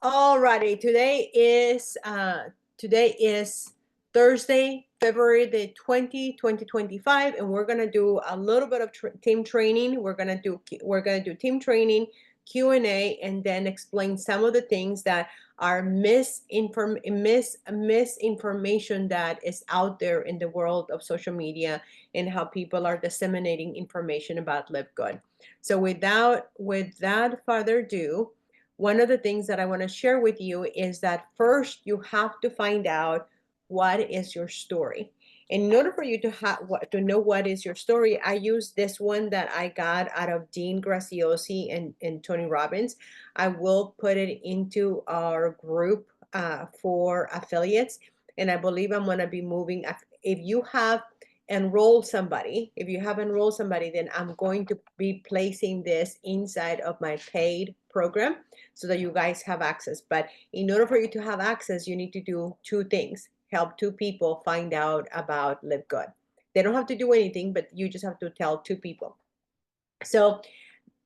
Alrighty, today is Thursday, February the 2025, and we're gonna do a little bit of team training. We're gonna do team training, Q&A, and then explain some of the things that are misinformation that is out there in the world of social media and how people are disseminating information about Live Good. So without further ado, one of the things that I want to share with you is that first you have to find out what is your story. And in order for you to know what is your story, I use this one that I got out of Dean Graziosi and Tony Robbins. I will put it into our group for affiliates, and I believe I'm going to be moving. If you have enrolled somebody, then I'm going to be placing this inside of my paid program so that you guys have access. But in order for you to have access, you need to do two things: help two people find out about Live Good. They don't have to do anything, but you just have to tell two people. So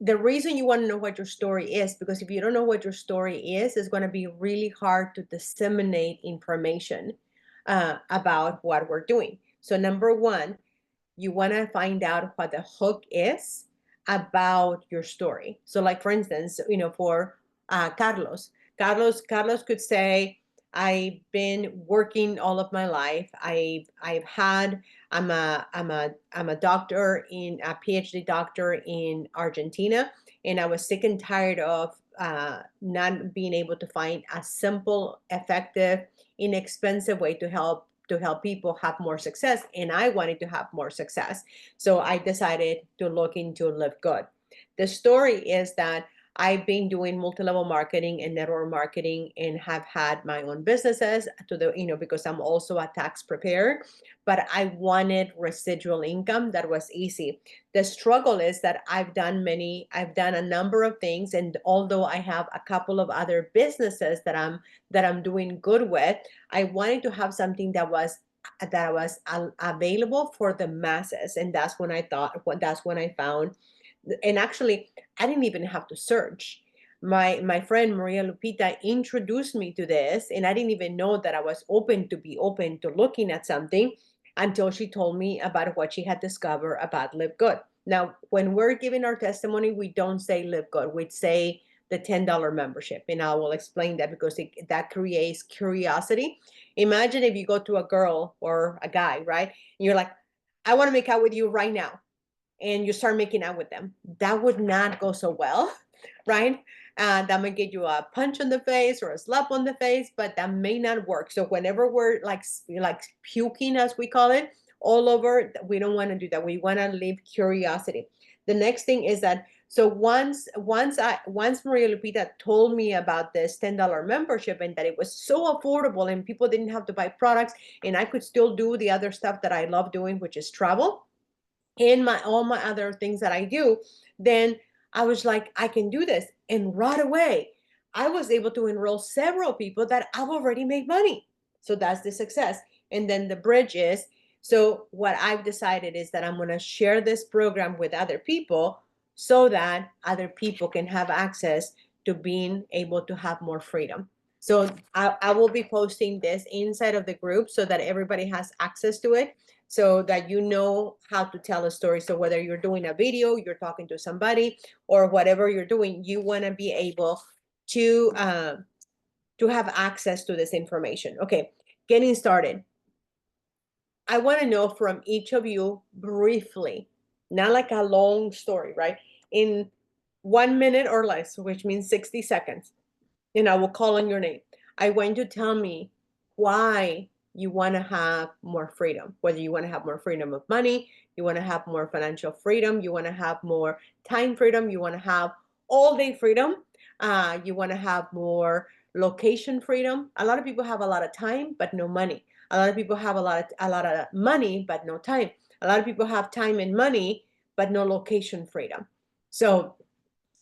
the reason you want to know what your story is, because if you don't know what your story is, it's going to be really hard to disseminate information about what we're doing. So number one, you want to find out what the hook is about your story. So like, for instance, for Carlos could say, I've been working all of my life. I'm a doctor, in a PhD doctor in Argentina, and I was sick and tired of not being able to find a simple, effective, inexpensive way to help people have more success, and I wanted to have more success. So I decided to look into Live Good. The story is that I've been doing multi-level marketing and network marketing and have had my own businesses because I'm also a tax preparer, but I wanted residual income that was easy. The struggle is that I've done a number of things, and although I have a couple of other businesses that I'm doing good with, I wanted to have something that was available for the masses, and that's when I found. And actually, I didn't even have to search. My friend Maria Lupita introduced me to this, and I didn't even know that I was open to looking at something until she told me about what she had discovered about Live Good. Now, when we're giving our testimony, we don't say Live Good, we say the $10 membership, and I will explain that because that creates curiosity. Imagine if you go to a girl or a guy, right? And you're like, I want to make out with you right now, and you start making out with them. That would not go so well, right? That might get you a punch on the face or a slap on the face, but that may not work. So whenever we're like puking, as we call it, all over, we don't want to do that. We want to leave curiosity. The next thing is that, so once Maria Lupita told me about this $10 membership and that it was so affordable and people didn't have to buy products and I could still do the other stuff that I love doing, which is travel, and all my other things that I do, then I was like, I can do this. And right away, I was able to enroll several people that I've already made money. So that's the success. And then the bridge is, so what I've decided is that I'm going to share this program with other people so that other people can have access to being able to have more freedom. So I will be posting this inside of the group so that everybody has access to it, so that you know how to tell a story. So whether you're doing a video, you're talking to somebody, or whatever you're doing, you want to be able to have access to this information. Okay, getting started. I want to know from each of you briefly, not like a long story, right? In 1 minute or less, which means 60 seconds, and I will call on your name. I want you to tell me why you want to have more freedom, whether you want to have more freedom of money, you want to have more financial freedom, you want to have more time freedom, you want to have all day freedom, you want to have more location freedom. A lot of people have a lot of time but no money. A lot of people have a lot of money but no time. A lot of people have time and money but no location freedom. So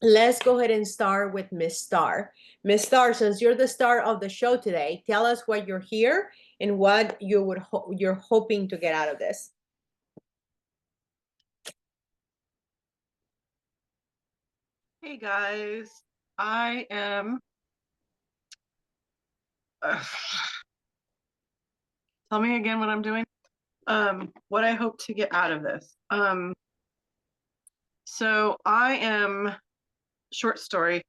let's go ahead and start with Miss Star. Miss Star, since you're the star of the show today, tell us why you're here and what you're hoping to get out of this. Hey guys, I am uh, tell me again what I'm doing. What I hope to get out of this. So I am, short story.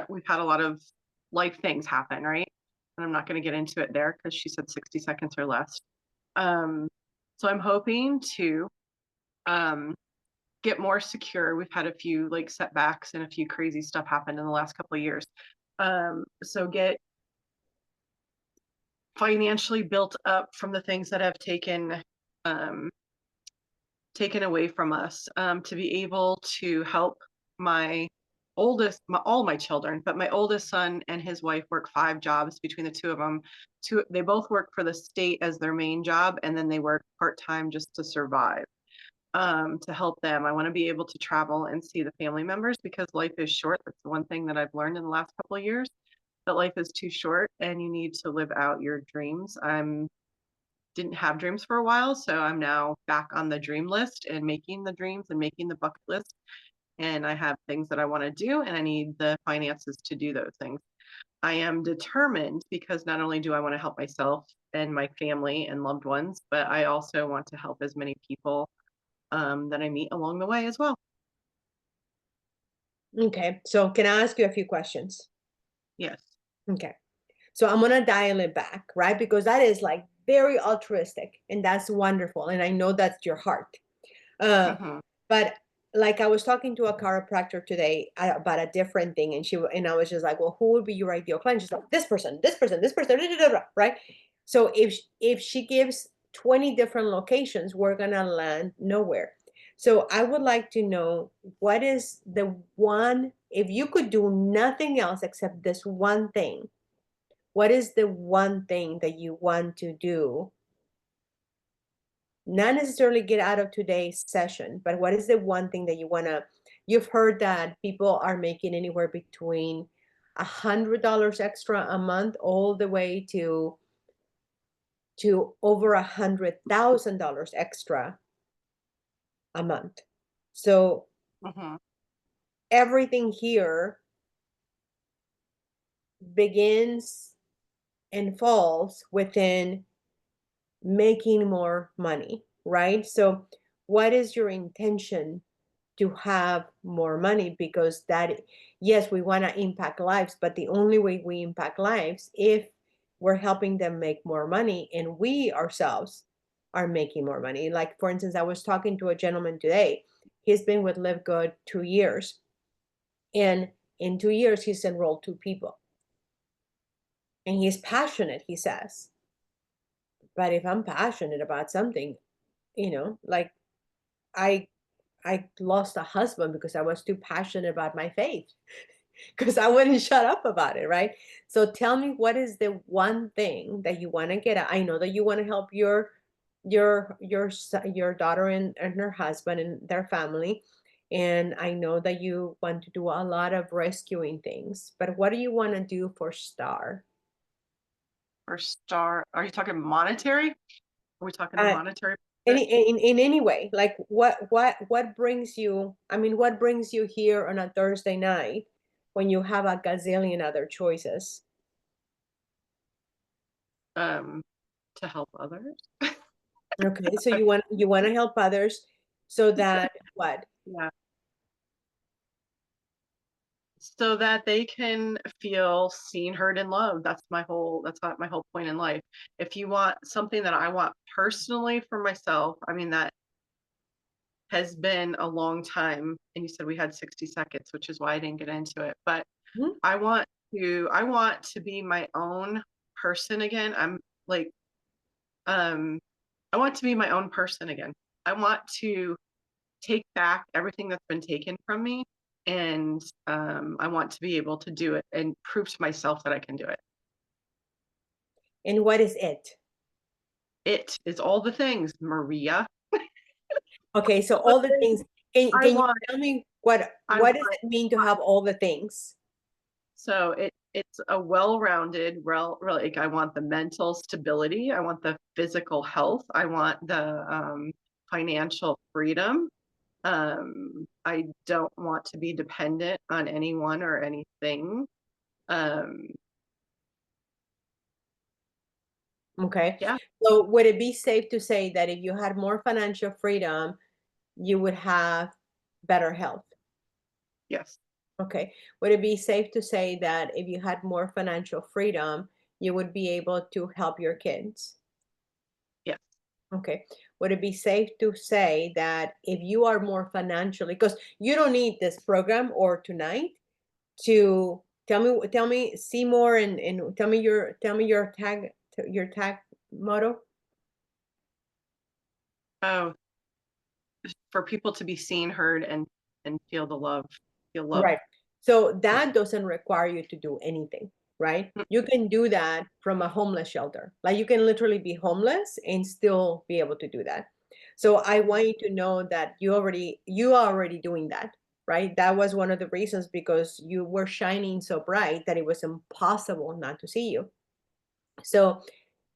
We've had a lot of life things happen, right? And I'm not going to get into it there because she said 60 seconds or less. Um, so I'm hoping to um, get more secure. We've had a few like setbacks and a few crazy stuff happened in the last couple of years. So get financially built up from the things that have um, taken away from us, to be able to help my all my children, but my oldest son and his wife work 5 jobs between the two of them. They both work for the state as their main job, and then they work part-time just to survive. To help them, I want to be able to travel and see the family members because life is short. That's the one thing that I've learned in the last couple of years, that life is too short and you need to live out your dreams. I'm didn't have dreams for a while, so I'm now back on the dream list and making the dreams and making the bucket list. And I have things that I want to do, and I need the finances to do those things. I am determined because not only do I want to help myself and my family and loved ones, but I also want to help as many people that I meet along the way as well. Okay. So can I ask you a few questions? Yes. Okay. So I'm gonna dial it back, right? Because that is like very altruistic and that's wonderful. And I know that's your heart. Uh, Hmm. but like I was talking to a chiropractor today about a different thing, and and I was just like, well, who would be your ideal client? She's like, this person, this person, this person, da, da, da, da," right? So if she gives 20 different locations, we're gonna land nowhere. So I would like to know what is the one, if you could do nothing else except this one thing, what is the one thing that you want to do? Not necessarily get out of today's session, but what is the one thing that you want to? You've heard that people are making anywhere between $100 extra a month all the way to over $100,000 extra a month. So Hmm. everything here begins and falls within making more money, right? So, what is your intention to have more money? Because that, yes, we want to impact lives, but the only way we impact lives if we're helping them make more money and we ourselves are making more money. Like, for instance, I was talking to a gentleman today. He's been with Live Good 2 years, and in 2 years, he's enrolled 2 people, and he's passionate, he says. But if I'm passionate about something, like I I lost a husband because I was too passionate about my faith because I wouldn't shut up about it, right? So tell me, what is the one thing that you want to get at? I know that you want to help your daughter and her husband and their family, and I know that you want to do a lot of rescuing things. But what do you want to do for Star? Or star? Are you talking monetary? Are we talking a Uh, monetary? in any way, like what brings you, I mean, what brings you here on a Thursday night when you have a gazillion other choices? Um, to help others. Okay, so you want to help others so that what? Yeah. So that they can feel seen, heard, and loved. That's not my whole point in life. If you want something that I want personally for myself, I mean, that has been a long time. And you said we had 60 seconds, which is why I didn't get into it. But Mhm. I want to be my own person again. I'm like, um, I want to be my own person again. I want to take back everything that's been taken from me, and I want to be able to do it and prove to myself that I can do it. And what is it? It is all the things, Maria. Okay, so All the all the things things. Can you want. tell me what I what does want. it mean to have all the things? So it's a well-rounded, like I want the mental stability, I want the physical health, I want the financial freedom. I don't want to be dependent on anyone or anything. Um, Okay. Yeah. So would it be safe to say that if you had more financial freedom, you would have better health? Yes. Okay. Would it be safe to say that if you had more financial freedom, you would be able to help your kids? Yes. Okay. Would it be safe to say that if you are more financially, because you don't need this program or tonight to tell me, see more and tell me your tag motto. Oh, for people to be seen, heard, and feel the love, feel love. Right. So that doesn't require you to do anything, right? Mm. You can do that from a homeless shelter. Like you can literally be homeless and still be able to do that. So I want you to know that you are already doing that, right? That was one of the reasons because you were shining so bright that it was impossible not to see you. So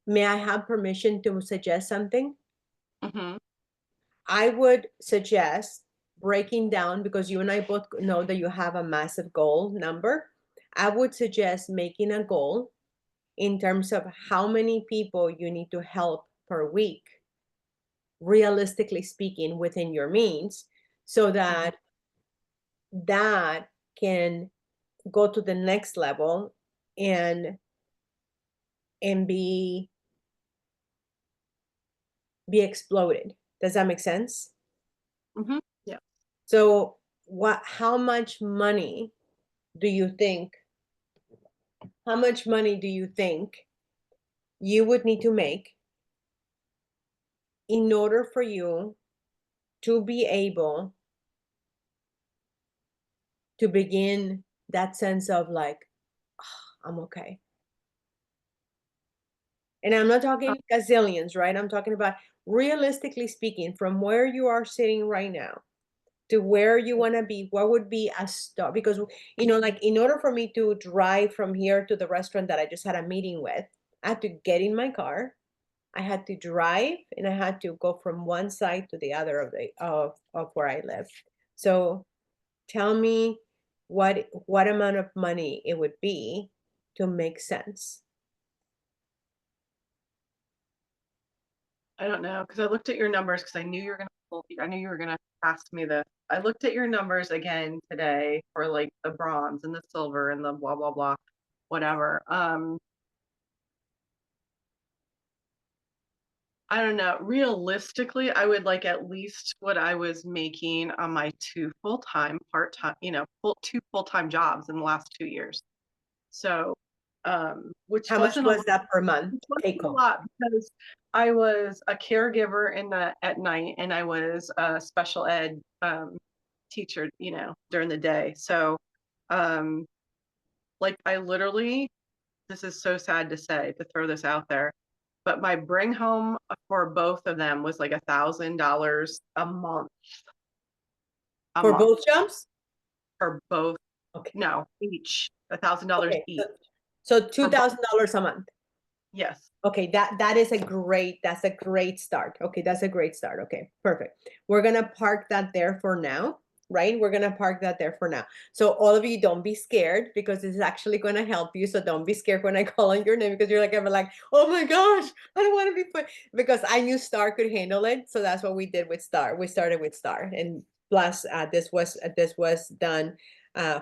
may I have permission to suggest something? Mhm. I would suggest breaking down because you and I both know that you have a massive goal number. I would suggest making a goal in terms of how many people you need to help per week, realistically speaking, within your means, so Mhm. that that can go to the next level and and be exploded. Does that make sense? Mhm. Yeah. So how much money do you think how much money do you think you would need to make in order for you to be able to begin that sense of like, "Ah, I'm okay." And I'm not Uh, talking gazillions, right? I'm talking about realistically speaking, from where you are sitting right now to where you want to be, what would be a start? Because, like in order for me to drive from here to the restaurant that I just had a meeting with, I had to get in my car. I had to drive and I had to go from one side to the other of where I live. So tell me what amount of money it would be to make sense. I don't know because I looked at your numbers because I knew you were gonna ask me this. I looked at your numbers again today for like the bronze and the silver and the blah blah blah, whatever. I don't know. Realistically, I would like at least what I was making on my two full-time, part-time, two full-time jobs in the last 2 years. So, which How much wasn't a was lot, that per month which wasn't take a home? lot because I was a caregiver at night and I was a special ed teacher, during the day. So, um, like I literally, this is so sad to say to throw this out there, but my bring home for both of them was like $1,000 a For month both jobs? for both. Okay. No, each $1,000 Okay. each So for both. $2,000 a month. Yes. Okay, that's a great start. Okay, that's a great start. Okay, perfect. We're gonna park that there for now, right? We're gonna park that there for now. So all of you don't be scared because this is actually gonna help you. So don't be scared when I call on your name because you're like, I'm like, oh my gosh, I don't want to be put because I knew Star could handle it. So that's what we did with Star. We started with Star, and plus this was done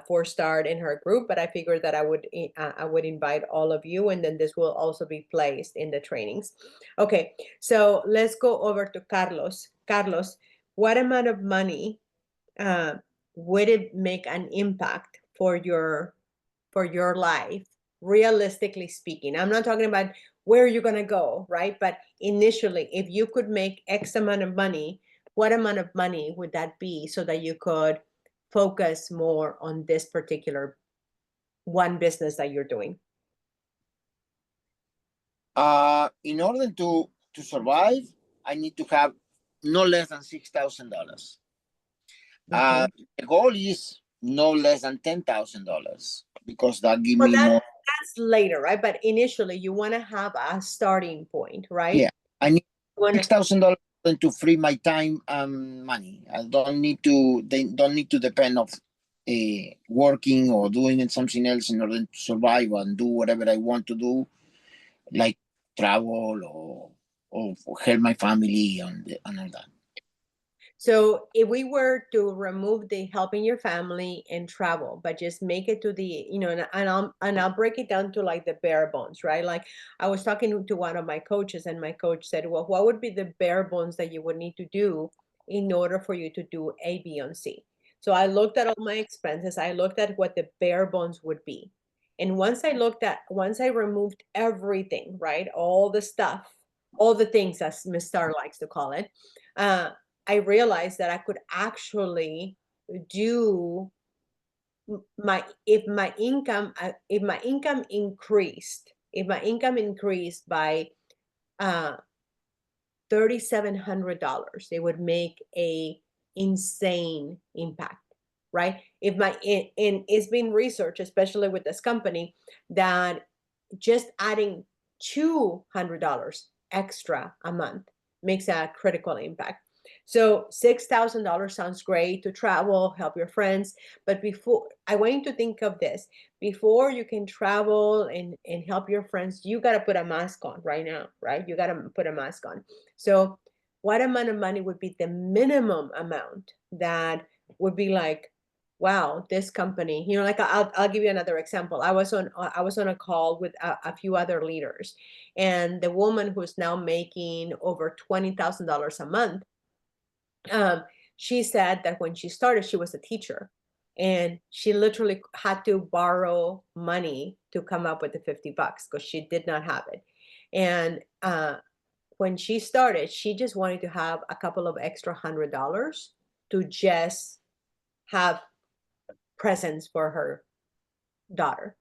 for Start in her group, but I figured that I would invite all of you, and then this will also be placed in the trainings. Okay, so let's go over to Carlos. Carlos, what amount of money uh, would it make an impact for your life, realistically speaking? I'm not talking about where you're gonna go, right? But initially, if you could make X amount of money, what amount of money would that be so that you could focus more on this particular one business that you're doing? In order to survive, I need to have no less than $6,000. Okay. The goal is no less than $10,000 because that give Well, me more. that's later, right? But initially, you want to have a starting point, right? Yeah, I need You wanna, $6,000 to free my time and money. I don't need to. They don't need to depend of working or doing something else in order to survive and do whatever I want to do, like travel or help my family and all that. So if we were to remove the helping your family and travel, but just make it to the, and I'll break it down to like the bare bones, right? Like I was talking to one of my coaches, and my coach said, well, what would be the bare bones that you would need to do in order for you to do A, B, and C? So I looked at all my expenses. I looked at what the bare bones would be. And once I removed everything, right? All the stuff, all the things, as Miss Star likes to call it, I realized that I could actually do if my income increased by $3,700, it would make a insane impact, right? If my and it's been researched, especially with this company, that just adding $200 extra a month makes a critical impact. So $6,000 sounds great to travel, help your friends. But before, I want you to think of this. Before you can travel and help your friends, you got to put a mask on right now, right? You got to put a mask on. So what amount of money would be the minimum amount that would be like, wow, this company, like I'll give you another example. I was on a call with a few other leaders, and the woman who's now making over $20,000 a month, she said that when she started, she was a teacher, and she literally had to borrow money to come up with the $50 because she did not have it. And when she started, she just wanted to have a couple of extra $100 to just have presents for her daughter,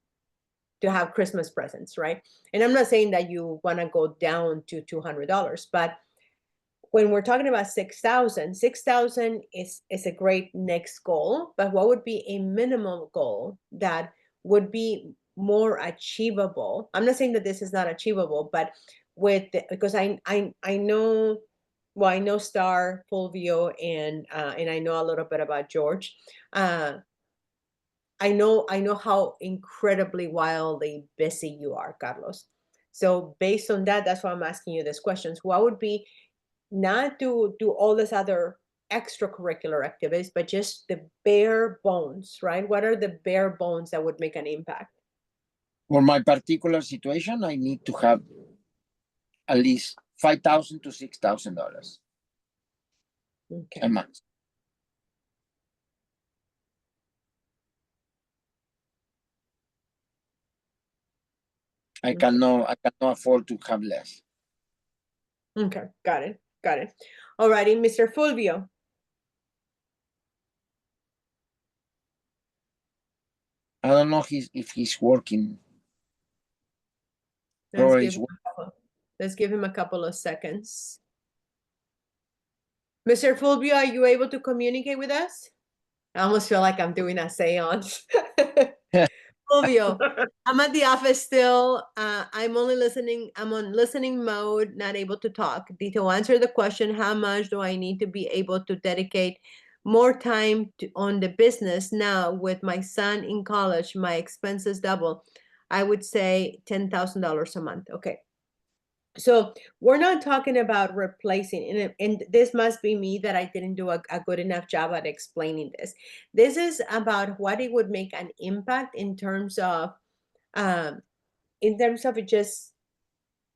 to have Christmas presents, right? And I'm not saying that you want to go down to $200, but when we're talking about 6,000 is a great next goal. But what would be a minimum goal that would be more achievable? I'm not saying that this is not achievable, but because I know, well, I know Star, Fulvio, and I know a little bit about George. I know how incredibly wildly busy you are, Carlos. So based on that, that's why I'm asking you these questions. What would be, not to do all this other extracurricular activities, but just the bare bones, right? What are the bare bones that would make an impact? For my particular situation, I need to have at least $5,000 to $6,000 Okay. a month. I cannot afford to have less. Okay, got it. All righty, Mr. Fulvio. I don't know if he's working. Let's give him a couple of seconds. Mr. Fulvio, are you able to communicate with us? I almost feel like I'm doing a seance. Fulvio, I'm at the office still. I'm only listening. I'm on listening mode, not able to talk. To answer the question, how much do I need to be able to dedicate more time on the business now with my son in college? My expenses double. I would say $10,000 a month. Okay. So we're not talking about replacing, and this must be me that I didn't do a good enough job at explaining this. This is about what it would make an impact in terms of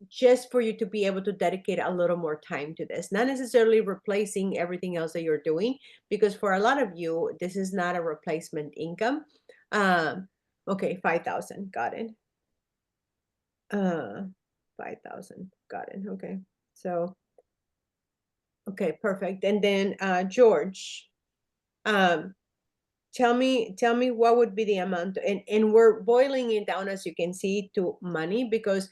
just for you to be able to dedicate a little more time to this, not necessarily replacing everything else that you're doing, because for a lot of you, this is not a replacement income. Okay, 5,000, got it. 5,000, got it. Okay, so okay, perfect. And then George, tell me what would be the amount, and we're boiling it down, as you can see, to money, because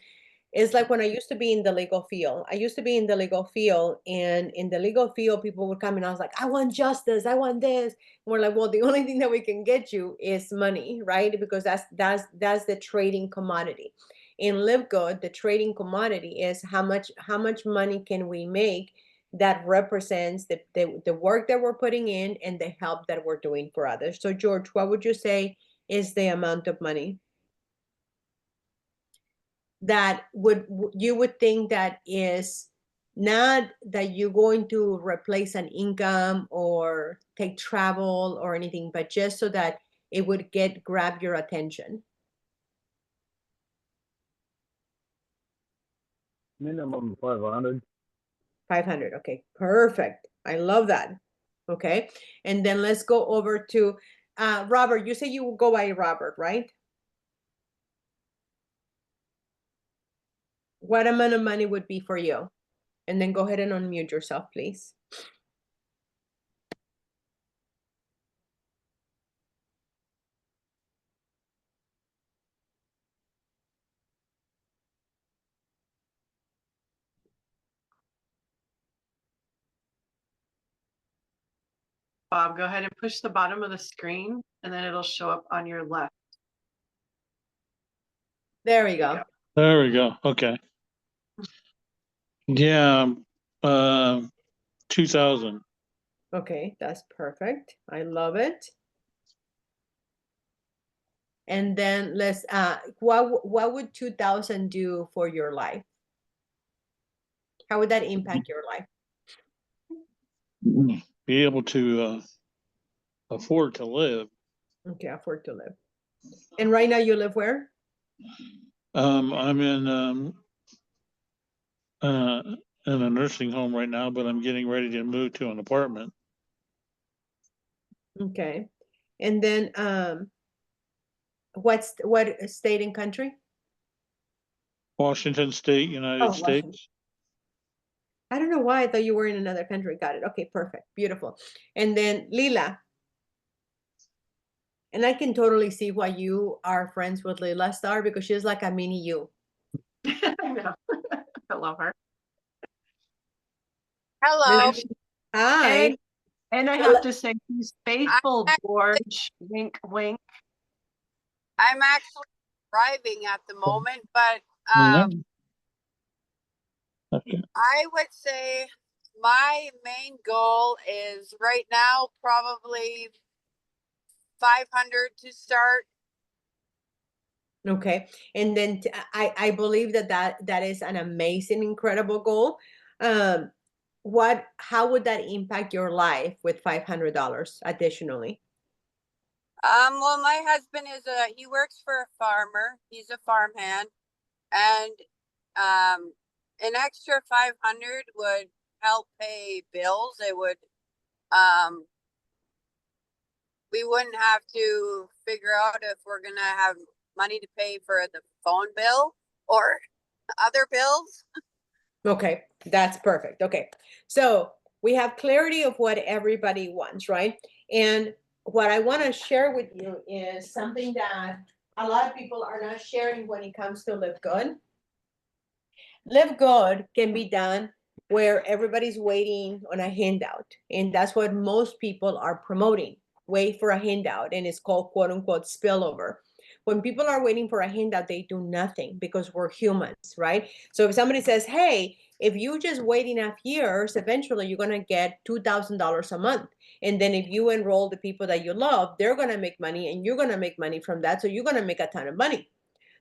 it's like when I used to be in the legal field. And in the legal field, people would come and I was like, I want justice, I want this. And we're like, well, the only thing that we can get you is money, right? Because that's the trading commodity. In Live Good, the trading commodity is how much money can we make that represents the work that we're putting in and the help that we're doing for others. So George, what would you say is the amount of money? that you would think that is not that you're going to replace an income or take travel or anything, but just so that it would grab your attention? Minimum 500. 500. Okay, perfect. I love that. Okay, and then let's go over to Robert. You say you will go by Robert, right? What amount of money would be for you? And then go ahead and unmute yourself, please. Bob, go ahead and push the bottom of the screen and then it'll show up on your left. There we go. There we go. Okay. Yeah. 2,000. Okay, that's perfect. I love it. And then let's what would 2,000 do for your life? How would that impact your life? Be able to afford to live. Okay, afford to live. And right now you live where? I'm in a nursing home right now, but I'm getting ready to move to an apartment. Okay. And then what state and country? Washington State, United States. Washington. I don't know why I thought you were in another country. Got it. Okay, perfect. Beautiful. And then Lila. And I can totally see why you are friends with Lila Star, because she's like a mini you. I know. I love her. Hello. Hi. And I have to say, he's faithful, George. Wink, wink. I'm actually driving at the moment, but Okay. I would say my main goal is right now probably 500 to start. Okay. And then I believe that is an amazing, incredible goal. How would that impact your life with $500 additionally? Well, my husband he works for a farmer. He's a farmhand, and an extra 500 would help pay bills. It would we wouldn't have to figure out if we're gonna have money to pay for the phone bill or other bills. Okay, that's perfect. Okay, so we have clarity of what everybody wants, right? And what I want to share with you is something that a lot of people are not sharing when it comes to Live Good. Live Good can be done where everybody's waiting on a handout, and that's what most people are promoting. Wait for a handout, and it's called quote unquote spillover. When people are waiting for a handout, they do nothing because we're humans, right? So if somebody says, hey, if you just wait enough years, eventually you're going to get $2,000 a month. And then if you enroll the people that you love, they're going to make money and you're going to make money from that. So you're going to make a ton of money.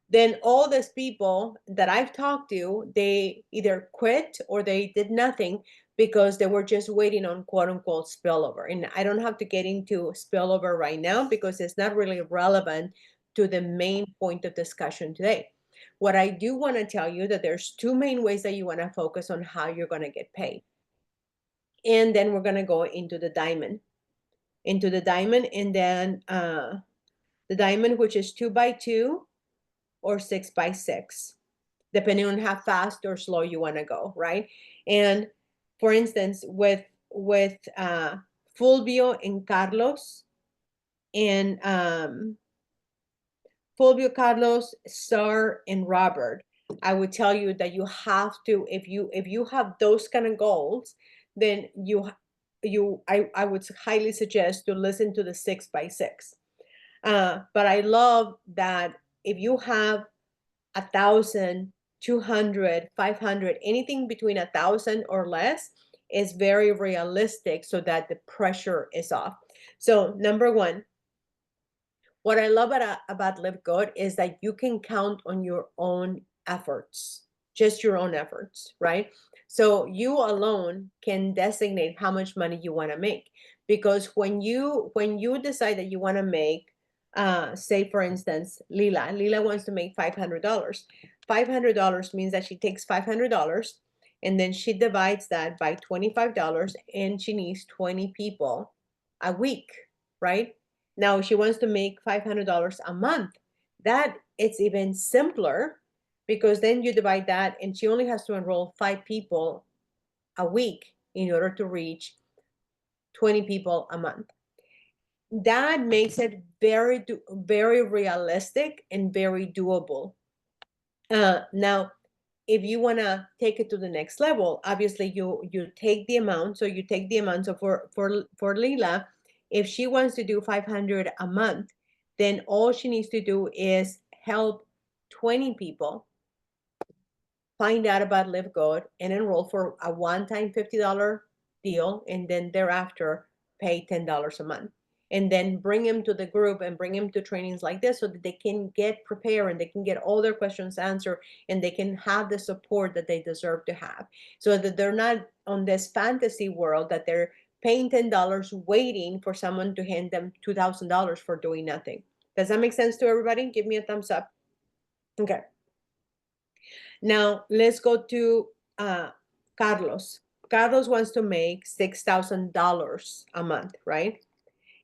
Then all these people that I've talked to, they either quit or they did nothing because they were just waiting on quote unquote spillover. And I don't have to get into spillover right now because it's not really relevant to the main point of discussion today. What I do want to tell you that there's two main ways that you want to focus on how you're going to get paid. And then we're going to go into the diamond, and then the diamond, which is 2x2 or 6x6, depending on how fast or slow you want to go, right? And for instance, with Fulvio and Carlos, and Fulvio, Carlos, Star, and Robert, I would tell you that you have to, if you have those kind of goals, then I would highly suggest to listen to the 6x6. But I love that if you have 1,000, 200, 500, anything between 1,000 or less is very realistic so that the pressure is off. So number one, what I love about Live Good is that you can count on your own efforts, just your own efforts, right? So you alone can designate how much money you want to make, because when you decide that you want to make, say for instance, Lila wants to make $500. $500 means that she takes $500 and then she divides that by $25, and she needs 20 people a week, right? Now she wants to make $500 a month. That it's even simpler, because then you divide that and she only has to enroll 5 people a week in order to reach 20 people a month. That makes it very realistic and very doable. Now, if you want to take it to the next level, obviously you take the amount. So you take the amount. So for Lila, if she wants to do 500 a month, then all she needs to do is help 20 people find out about Live Good and enroll for a one-time $50 deal, and then thereafter pay $10 a month. And then bring them to the group and bring them to trainings like this, so that they can get prepared and they can get all their questions answered, and they can have the support that they deserve to have, so that they're not on this fantasy world that they're paying $10 waiting for someone to hand them $2,000 for doing nothing. Does that make sense to everybody? Give me a thumbs up. Okay. Now let's go to Carlos. Carlos wants to make $6,000 a month, right?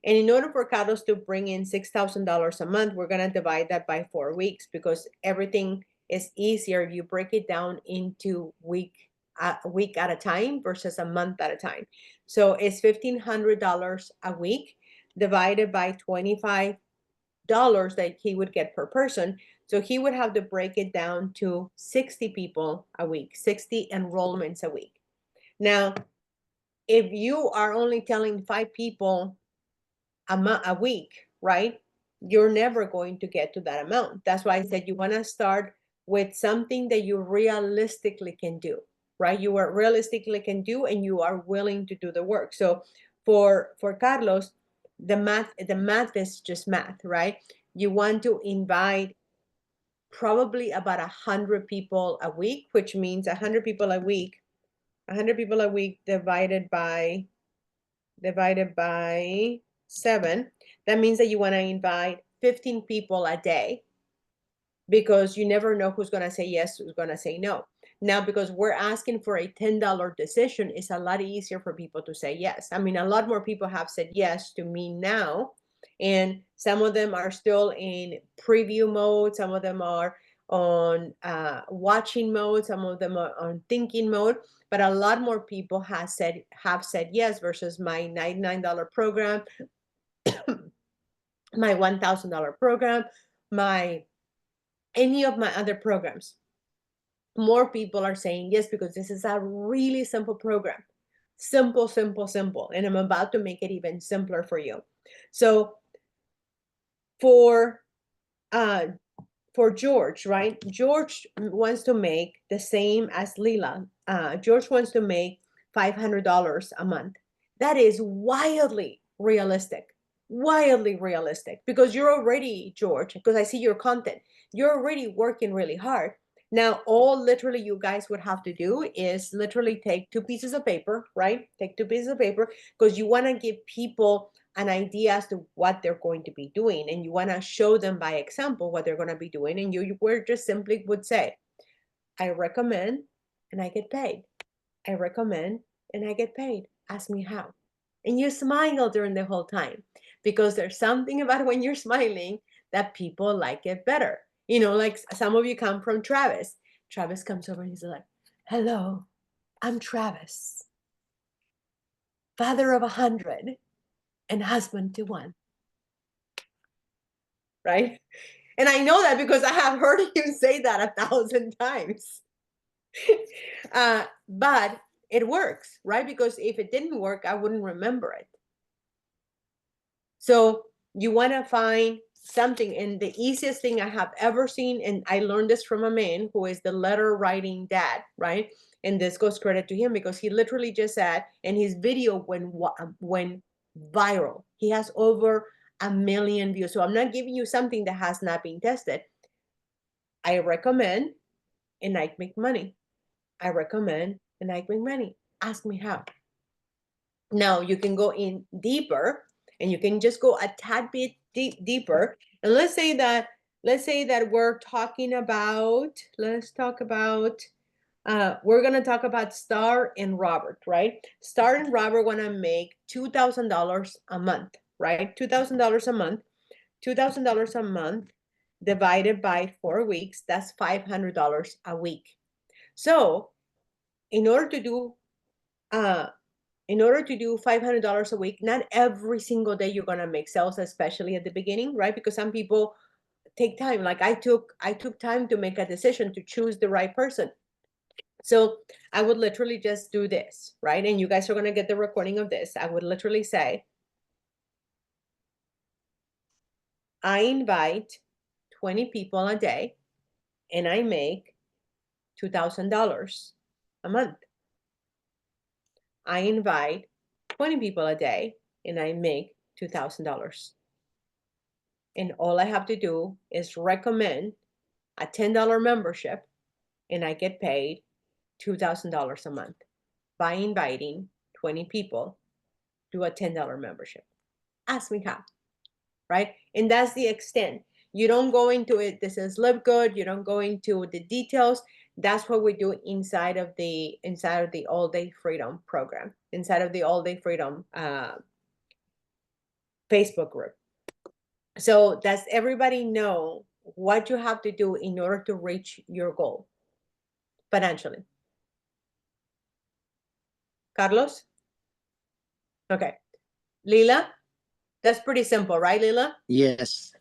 And in order for Carlos to bring in $6,000 a month, we're going to divide that by 4 weeks, because everything is easier if you break it down into week at a time versus a month at a time. So it's $1,500 a week divided by $25 that he would get per person. So he would have to break it down to 60 people a week, 60 enrollments a week. Now, if you are only telling 5 people a week, right, you're never going to get to that amount. That's why I said you want to start with something that you realistically can do, right? You are realistically can do, and you are willing to do the work. So for Carlos, the math is just math, right? You want to invite probably about 100 people a week, which means 100 people a week divided by 7. That means that you want to invite 15 people a day, because you never know who's going to say yes, who's going to say no. Now, because we're asking for a $10 decision, it's a lot easier for people to say yes. I mean, a lot more people have said yes to me now, and some of them are still in preview mode. Some of them are on watching mode. Some of them are on thinking mode. But a lot more people have said yes versus my $99 program, my $1,000 program, any of my other programs. More people are saying yes, because this is a really simple program. Simple. And I'm about to make it even simpler for you. So for George, right? George wants to make the same as Lila. George wants to make $500 a month. That is wildly realistic, because you're already, George, because I see your content, you're already working really hard. Now, all literally you guys would have to do is literally take 2 pieces of paper, right? Take 2 pieces of paper, because you want to give people an idea as to what they're going to be doing, and you want to show them by example what they're going to be doing. And you just simply would say, I recommend and I get paid. I recommend and I get paid. Ask me how. And you smile during the whole time, because there's something about when you're smiling that people like it better. You know, like some of you come from Travis. Travis comes over and he's like, hello, I'm Travis, father of 100 and husband to 1. Right? And I know that because I have heard you say that 1,000 times. But it works, right? Because if it didn't work, I wouldn't remember it. So you want to find something. And the easiest thing I have ever seen, and I learned this from a man who is the letter writing dad, right? And this goes credit to him, because he literally just said, and his video went viral. He has over 1 million views. So I'm not giving you something that has not been tested. I recommend and I make money. I recommend and I make money. Ask me how. Now you can go in deeper and you can just go a tad bit deeper. And let's say that we're talking about, we're gonna talk about Star and Robert, right? Star and Robert wanna make $2,000 a month, right? $2,000 a month. $2,000 a month divided by 4 weeks, that's $500 a week. So in order to do $500 a week, not every single day you're gonna make sales, especially at the beginning, right? Because some people take time. Like I took time to make a decision to choose the right person. So I would literally just do this, right? And you guys are gonna get the recording of this. I would literally say, I invite 20 people a day and I make $2,000 a month. I invite 20 people a day and I make $2,000. And all I have to do is recommend a $10 membership and I get paid $2,000 a month by inviting 20 people to a $10 membership. Ask me how, right? And that's the extent. You don't go into it, this is Live Good, you don't go into the details. That's what we do inside of the All Day Freedom program, inside of the All Day Freedom Facebook group. So does everybody know what you have to do in order to reach your goal financially? Carlos? Okay. Lila? That's pretty simple, right, Lila? Yes.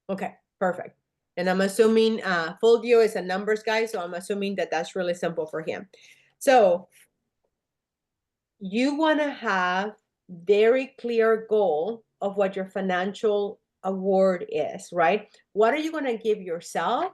Okay, perfect. And I'm assuming Fulvio is a numbers guy, so I'm assuming that that's really simple for him. So you want to have very clear goal of what your financial award is, right? What are you going to give yourself?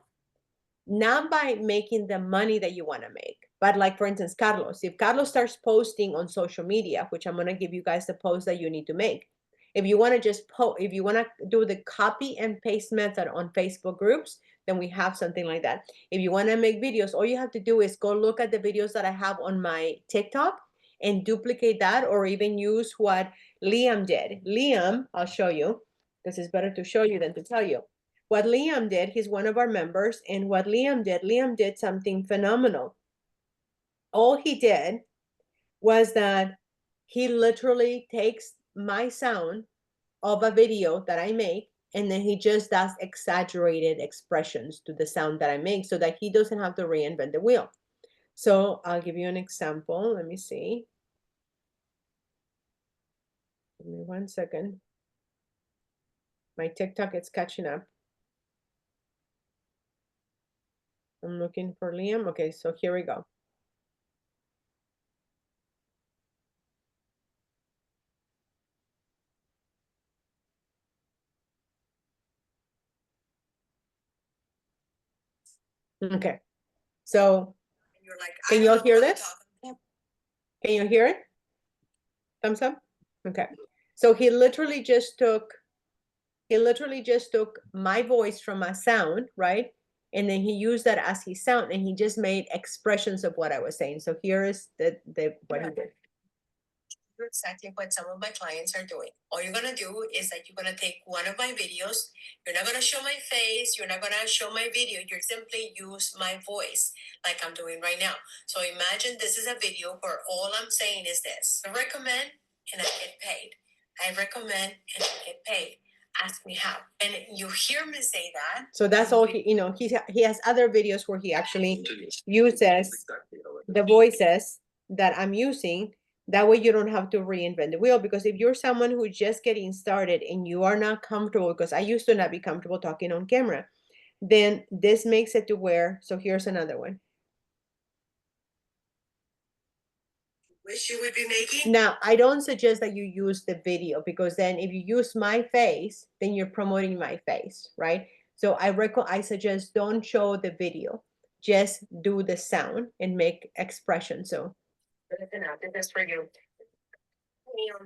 Not by making the money that you want to make, but like for instance, Carlos, if Carlos starts posting on social media, which I'm going to give you guys the post that you need to make. If you want to just if you want to do the copy and paste method on Facebook groups, then we have something like that. If you want to make videos, all you have to do is go look at the videos that I have on my TikTok and duplicate that, or even use what Liam did. Liam, I'll show you, because it's better to show you than to tell you. What Liam did, he's one of our members, and what Liam did something phenomenal. All he did was that he literally takes my sound of a video that I make, and then he just does exaggerated expressions to the sound that I make so that he doesn't have to reinvent the wheel. So I'll give you an example. Let me see. Give me 1 second. My TikTok is catching up. I'm looking for Liam. Okay, so here we go. Okay, so can you all hear this? Can you hear it? Thumbs up? Okay. So he literally just took my voice from a sound, right? And then he used that as his sound, and he just made expressions of what I was saying. So here is what he did. Exactly what some of my clients are doing. All you're gonna do is that you're gonna take one of my videos. You're not gonna show my face. You're not gonna show my video. You're simply use my voice, like I'm doing right now. So imagine this is a video where all I'm saying is this: I recommend and I get paid. I recommend and I get paid. Ask me how. And you hear me say that. So that's all he has other videos where he actually uses the voices that I'm using. That way you don't have to reinvent the wheel, because if you're someone who's just getting started and you are not comfortable, because I used to not be comfortable talking on camera, then this makes it to where, so here's another one. Wish you would be making. Now, I don't suggest that you use the video, because then if you use my face, then you're promoting my face, right? So I suggest don't show the video, just do the sound and make expression. So this is for you. On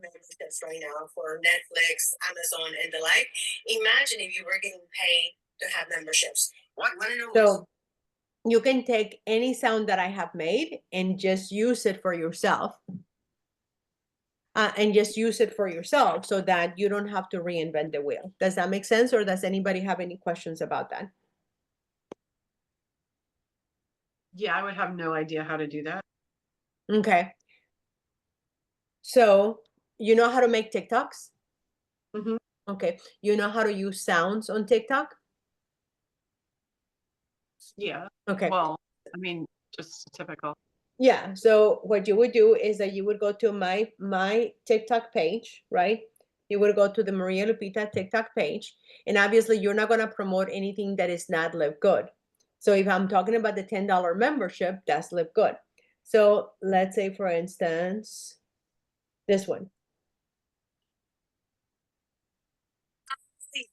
memberships right now for Netflix, Amazon, and the like. Imagine if you were getting paid to have memberships. So you can take any sound that I have made and just use it for yourself. And just use it for yourself so that you don't have to reinvent the wheel. Does that make sense? Or does anybody have any questions about that? Yeah, I would have no idea how to do that. Okay. So you know how to make TikToks? Mhm. Okay. You know how to use sounds on TikTok? Yeah. Okay. Well, I mean, just typical. Yeah. So what you would do is that you would go to my TikTok page, right? You would go to the Maria Lupita TikTok page, and obviously you're not gonna promote anything that is not Live Good. So if I'm talking about the $10 membership, that's Live Good. So let's say, for instance, this one.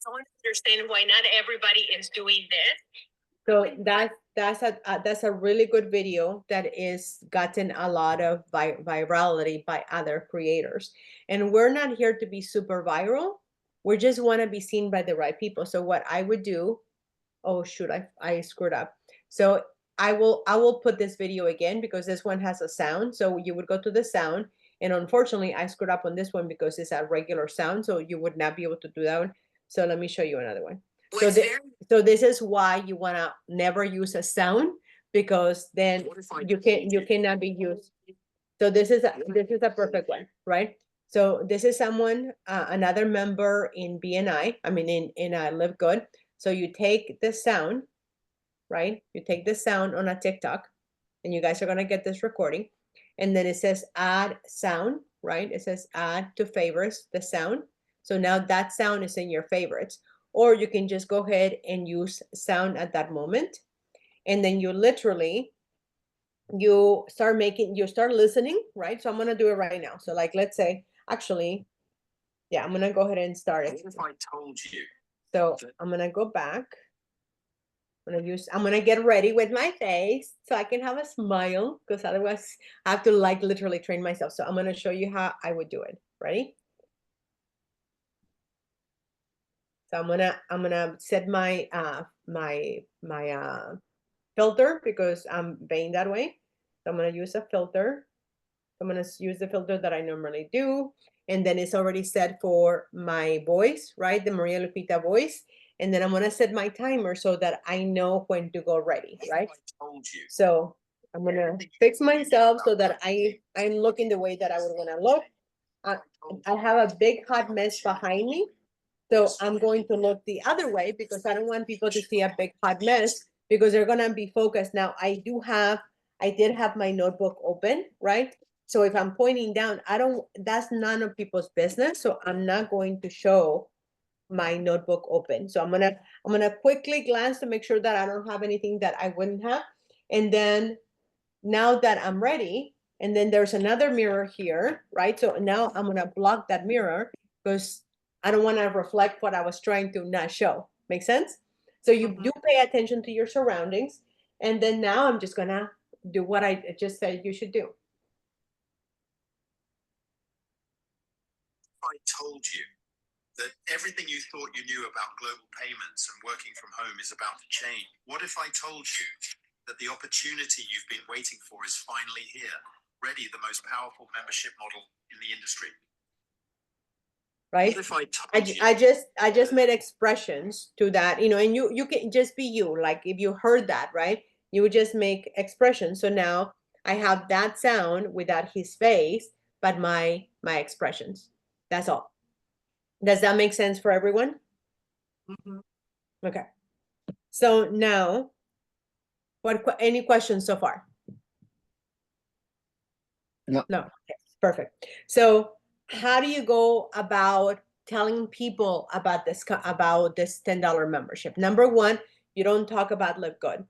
So understand why not everybody is doing this. So that's a really good video that is gotten a lot of virality by other creators. And we're not here to be super viral. We just want to be seen by the right people. So what I would do, oh shoot, I screwed up. So I will put this video again because this one has a sound. So you would go to the sound, and unfortunately I screwed up on this one because it's a regular sound, so you would not be able to do that one. So let me show you another one. So so this is why you want to never use a sound, because then you cannot be used. So this is a perfect one, right? So this is someone, another member in BNI, I mean in Live Good. So you take the sound, right? You take the sound on a TikTok, and you guys are gonna get this recording, and then it says add sound, right? It says add to favorites the sound. So now that sound is in your favorites, or you can just go ahead and use sound at that moment, and then you literally you start listening, right? So I'm gonna do it right now. So like, let's say, actually, yeah, I'm gonna go ahead and start it. What if I told you? So I'm gonna go back. I'm gonna get ready with my face so I can have a smile, because otherwise I have to like literally train myself. So I'm gonna show you how I would do it. Ready? So I'm gonna set my filter because I'm being that way. So I'm gonna use a filter. I'm gonna use the filter that I normally do, and then it's already set for my voice, right? The Maria Lupita voice. And then I'm gonna set my timer so that I know when to go ready, right? I told you. So I'm gonna fix myself so that I'm looking the way that I would wanna look. I have a big hot mess behind me, so I'm going to look the other way because I don't want people to see a big hot mess because they're gonna be focused. Now I did have my notebook open, right? So if I'm pointing down, that's none of people's business. So I'm not going to show my notebook open. So I'm gonna quickly glance to make sure that I don't have anything that I wouldn't have. And then now that I'm ready, and then there's another mirror here, right? So now I'm gonna block that mirror because I don't want to reflect what I was trying to not show. Make sense? So you do pay attention to your surroundings. And then now I'm just gonna do what I just said you should do. I told you that everything you thought you knew about global payments and working from home is about to change. What if I told you that the opportunity you've been waiting for is finally here? Ready, the most powerful membership model in the industry. Right? What if I told you? I just made expressions to that, and you can just be you. Like if you heard that, right? You would just make expressions. So now I have that sound without his face, but my expressions. That's all. Does that make sense for everyone? Mhm. Okay. So now, any questions so far? No. No. Okay, perfect. So how do you go about telling people about this $10 membership? Number one, you don't talk about Live Good.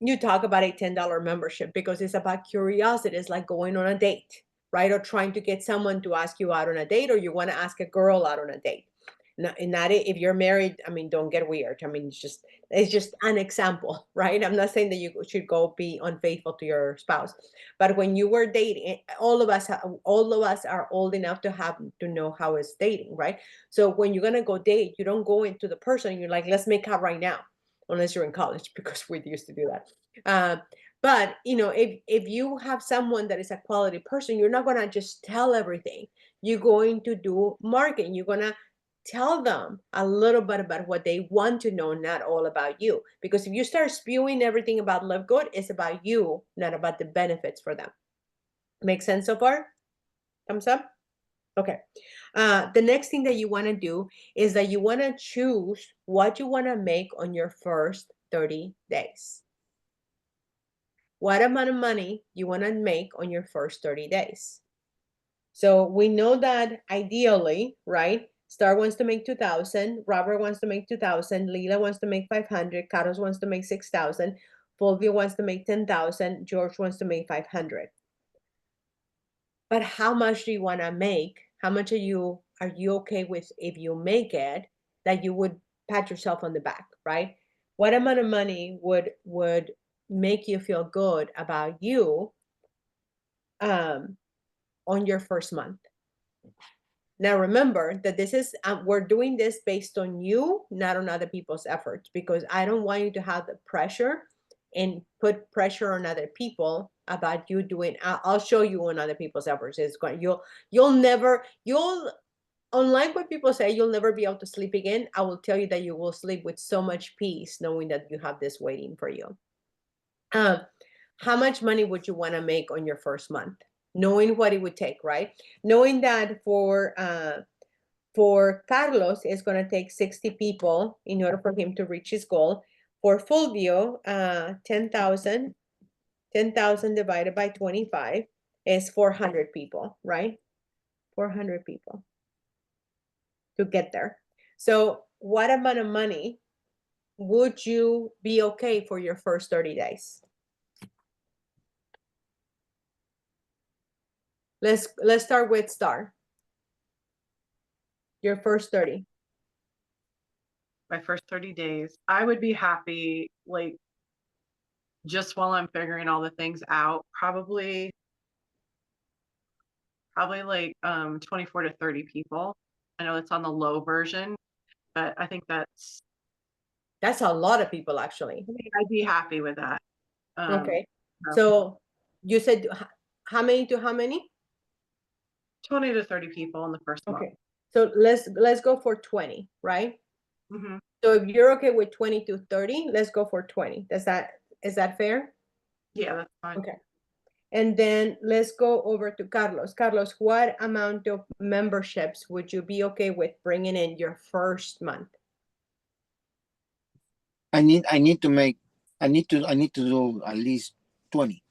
You talk about a $10 membership because it's about curiosity. It's like going on a date, right? Or trying to get someone to ask you out on a date, or you want to ask a girl out on a date. Not if you're married, I mean, don't get weird. I mean, it's just an example, right? I'm not saying that you should go be unfaithful to your spouse, but when you were dating, all of us are old enough to know how it's dating, right? So when you're gonna go date, you don't go into the person. You're like, let's make out right now, unless you're in college, because we used to do that. Uh, but if you have someone that is a quality person, you're not gonna just tell everything. You're going to do marketing. You're gonna tell them a little bit about what they want to know, not all about you. Because if you start spewing everything about Live Good, it's about you, not about the benefits for them. Make sense so far? Thumbs up? Okay. The next thing that you want to do is that you want to choose what you want to make on your first 30 days. What amount of money you want to make on your first 30 days. So we know that ideally, right? Star wants to make 2,000, Robert wants to make 2,000, Lila wants to make 500, Carlos wants to make 6,000, Fulvio wants to make 10,000, George wants to make 500. But how much do you want to make? How much are you okay with if you make it, that you would pat yourself on the back, right? What amount of money would make you feel good about you on your first month? Now remember that this is we're doing this based on you, not on other people's efforts, because I don't want you to have the pressure and put pressure on other people about you doing. I'll show you on other people's efforts. It's going you'll unlike what people say, you'll never be able to sleep again. I will tell you that you will sleep with so much peace knowing that you have this waiting for you. How much money would you want to make on your first month? Knowing what it would take, right? Knowing that for Carlos, it's going to take 60 people in order for him to reach his goal. For Fulvio, 10,000 divided by 25 is 400 people, right? 400 people to get there. So what amount of money would you be okay for your first 30 days? Let's start with Star. Your first 30. My first 30 days, I would be happy, like, just while I'm figuring all the things out, probably like 24 to 30 people. I know it's on the low version, but I think that's a lot of people, actually. I'd be happy with that. Okay. So you said how many to how many? 20 to 30 people in the first month. Okay. So let's go for 20, right? Mm-hmm. So if you're okay with 20 to 30, let's go for 20. Is that fair? Yeah, that's fine. Okay. And then let's go over to Carlos. Carlos, what amount of memberships would you be okay with bringing in your first month? I need to do at least 20.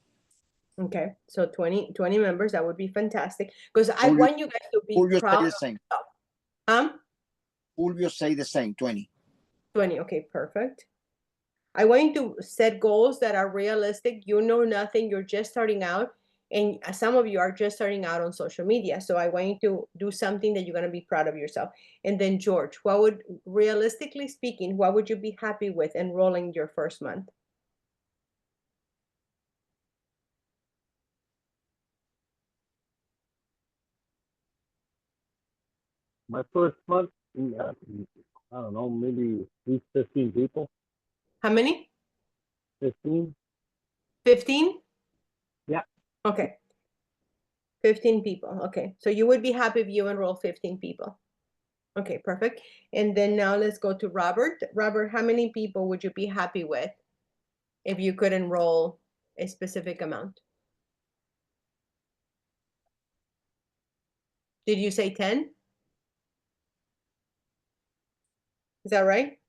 Okay, so 20 members, that would be fantastic. Because I Fulvio- want you guys to be Fulvio proud say of the same. yourself. Fulvio say the same, 20. 20, okay, perfect. I want you to set goals that are realistic. You know nothing, you're just starting out. And some of you are just starting out on social media. So I want you to do something that you're going to be proud of yourself. And then George, realistically speaking, what would you be happy with enrolling your first month? My first month, I don't know, maybe at least 15 people. How many? 15. 15? Yeah. Okay. 15 people. Okay. So you would be happy if you enroll 15 people. Okay, perfect. And then now let's go to Robert. Robert, how many people would you be happy with if you could enroll a specific amount? Did you say 10? Is that right?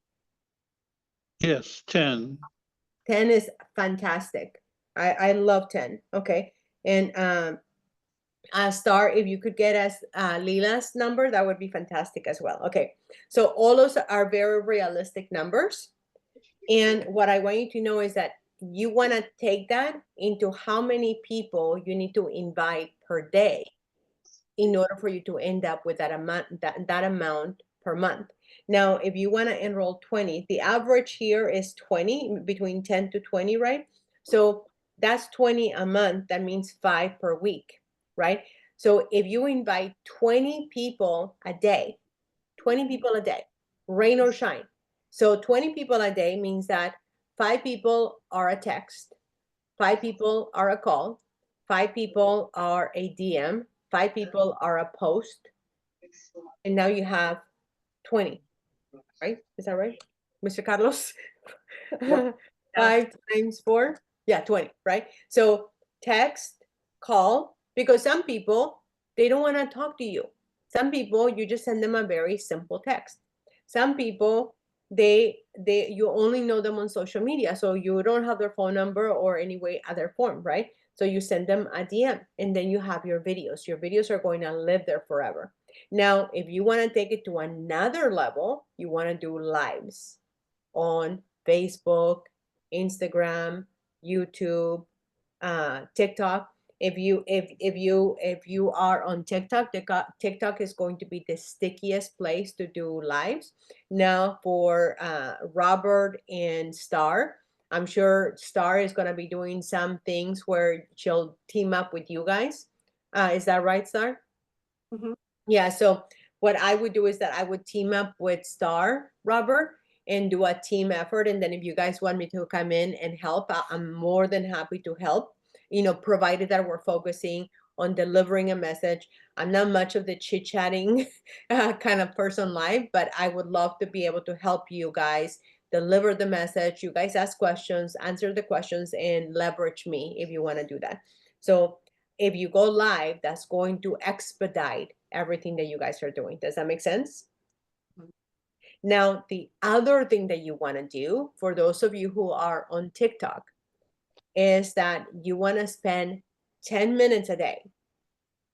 Yes, 10. 10 is fantastic. I love 10. Okay. And Star, if you could get us Lila's number, that would be fantastic as well. Okay. So all those are very realistic numbers. And what I want you to know is that you want to take that into how many people you need to invite per day in order for you to end up with that amount, that amount per month. Now, if you want to enroll 20, the average here is 20, between 10 to 20, right? So that's 20 a month. That means 5 per week, right? So if you invite 20 people a day, 20 people a day, rain or shine. So 20 people a day means that 5 people are a text, 5 people are a call, 5 people are a DM, 5 people are a post, and now you have 20, right? Is that right, Mr. Carlos? Yep. 5 times 4, yeah, 20, right? So text, call, because some people, they don't want to talk to you. Some people, you just send them a very simple text. Some people, you only know them on social media, so you don't have their phone number or any way other form, right? So you send them a DM, and then you have your videos. Your videos are going to live there forever. Now, if you want to take it to another level, you want to do lives on Facebook, Instagram, YouTube, TikTok. If you are on TikTok, TikTok is going to be the stickiest place to do lives. Now for Robert and Star, I'm sure Star is going to be doing some things where she'll team up with you guys. Is that right, Star? Mhm. Yeah, so what I would do is that I would team up with Star, Robert, and do a team effort. And then if you guys want me to come in and help, I'm more than happy to help, provided that we're focusing on delivering a message. I'm not much of the chit-chatting kind of person live, but I would love to be able to help you guys deliver the message. You guys ask questions, answer the questions, and leverage me if you want to do that. So if you go live, that's going to expedite everything that you guys are doing. Does that make sense? Mhm. Now, the other thing that you want to do for those of you who are on TikTok is that you want to spend 10 minutes a day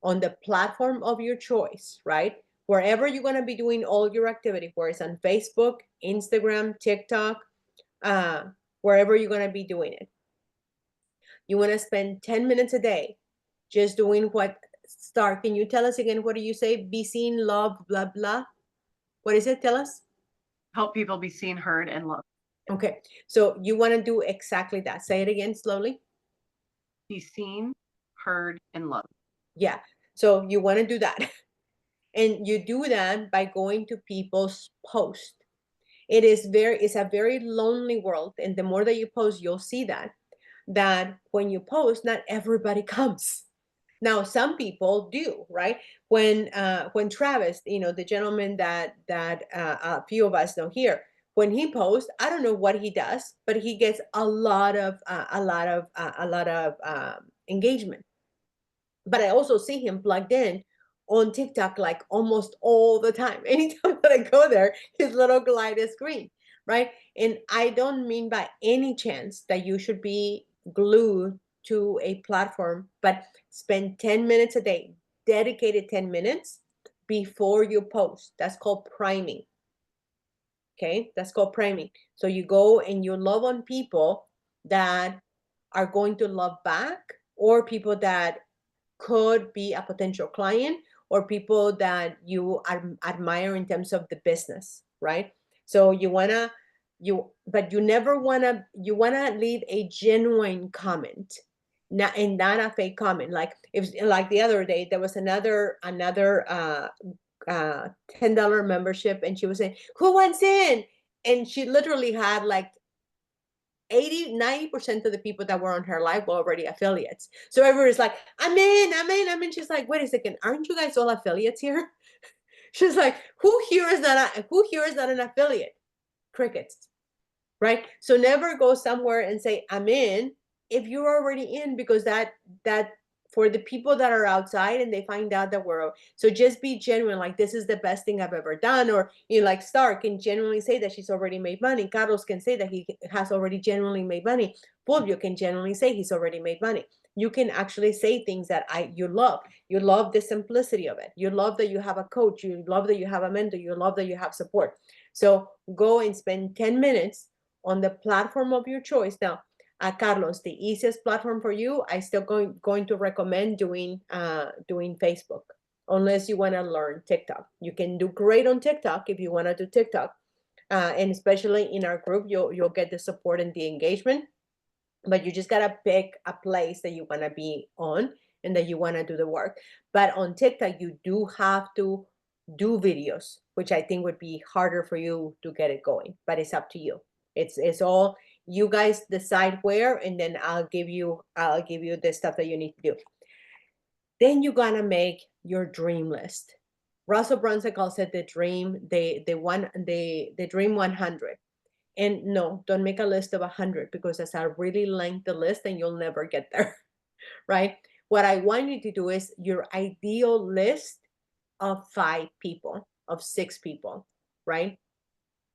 on the platform of your choice, right? Wherever you're going to be doing all your activity, whether it's on Facebook, Instagram, TikTok, wherever you're going to be doing it. You want to spend 10 minutes a day just doing what. Star, can you tell us again, what do you say? Be seen, love, blah, blah. What is it? Tell us. Help people be seen, heard, and loved. Okay, so you want to do exactly that. Say it again slowly. Be seen, heard, and loved. Yeah, so you want to do that. And you do that by going to people's posts. It's a very lonely world. And the more that you post, you'll see that when you post, not everybody comes. Now, some people do, right? When Travis, the gentleman that a few of us know here, when he posts, I don't know what he does, but he gets a lot of engagement. But I also see him plugged in on TikTok like almost all the time. Anytime that I go there, his little glide is green, right? And I don't mean by any chance that you should be glued to a platform, but spend 10 minutes a day, dedicated 10 minutes before you post. That's called priming. Okay, that's called priming. So you go and you love on people that are going to love back, or people that could be a potential client, or people that you admire in terms of the business, right? So you wanna you leave a genuine comment, not a fake comment. Like the other day there was another $10 membership, and she was saying, who wants in? And she literally had like 80-90% of the people that were on her live were already affiliates. So everybody's like, I'm in. She's like, wait a second, aren't you guys all affiliates here? She's like, who here is not an affiliate? Crickets, right? So never go somewhere and say I'm in if you're already in, because that for the people that are outside and they find out that so just be genuine, like this is the best thing I've ever done. Or like Star can genuinely say that she's already made money. Carlos can say that he has already genuinely made money. Fulvio can genuinely say he's already made money. You can actually say things that you love. You love the simplicity of it. You love that you have a coach. You love that you have a mentor. You love that you have support. So go and spend 10 minutes on the platform of your choice. Now, Carlos, the easiest platform for you, I still going to recommend doing Facebook, unless you want to learn TikTok. You can do great on TikTok if you want to do TikTok, and especially in our group, you'll get the support and the engagement. But you just gotta pick a place that you want to be on and that you want to do the work. But on TikTok, you do have to do videos, which I think would be harder for you to get it going. But it's up to you. It's all You guys decide where, and then I'll give you the stuff that you need to do. Then you're gonna make your dream list. Russell Brunson calls it the dream, the dream 100. And no, don't make a list of 100, because that's a really lengthy list and you'll never get there, right? What I want you to do is your ideal list of 5 people, of 6 people, right?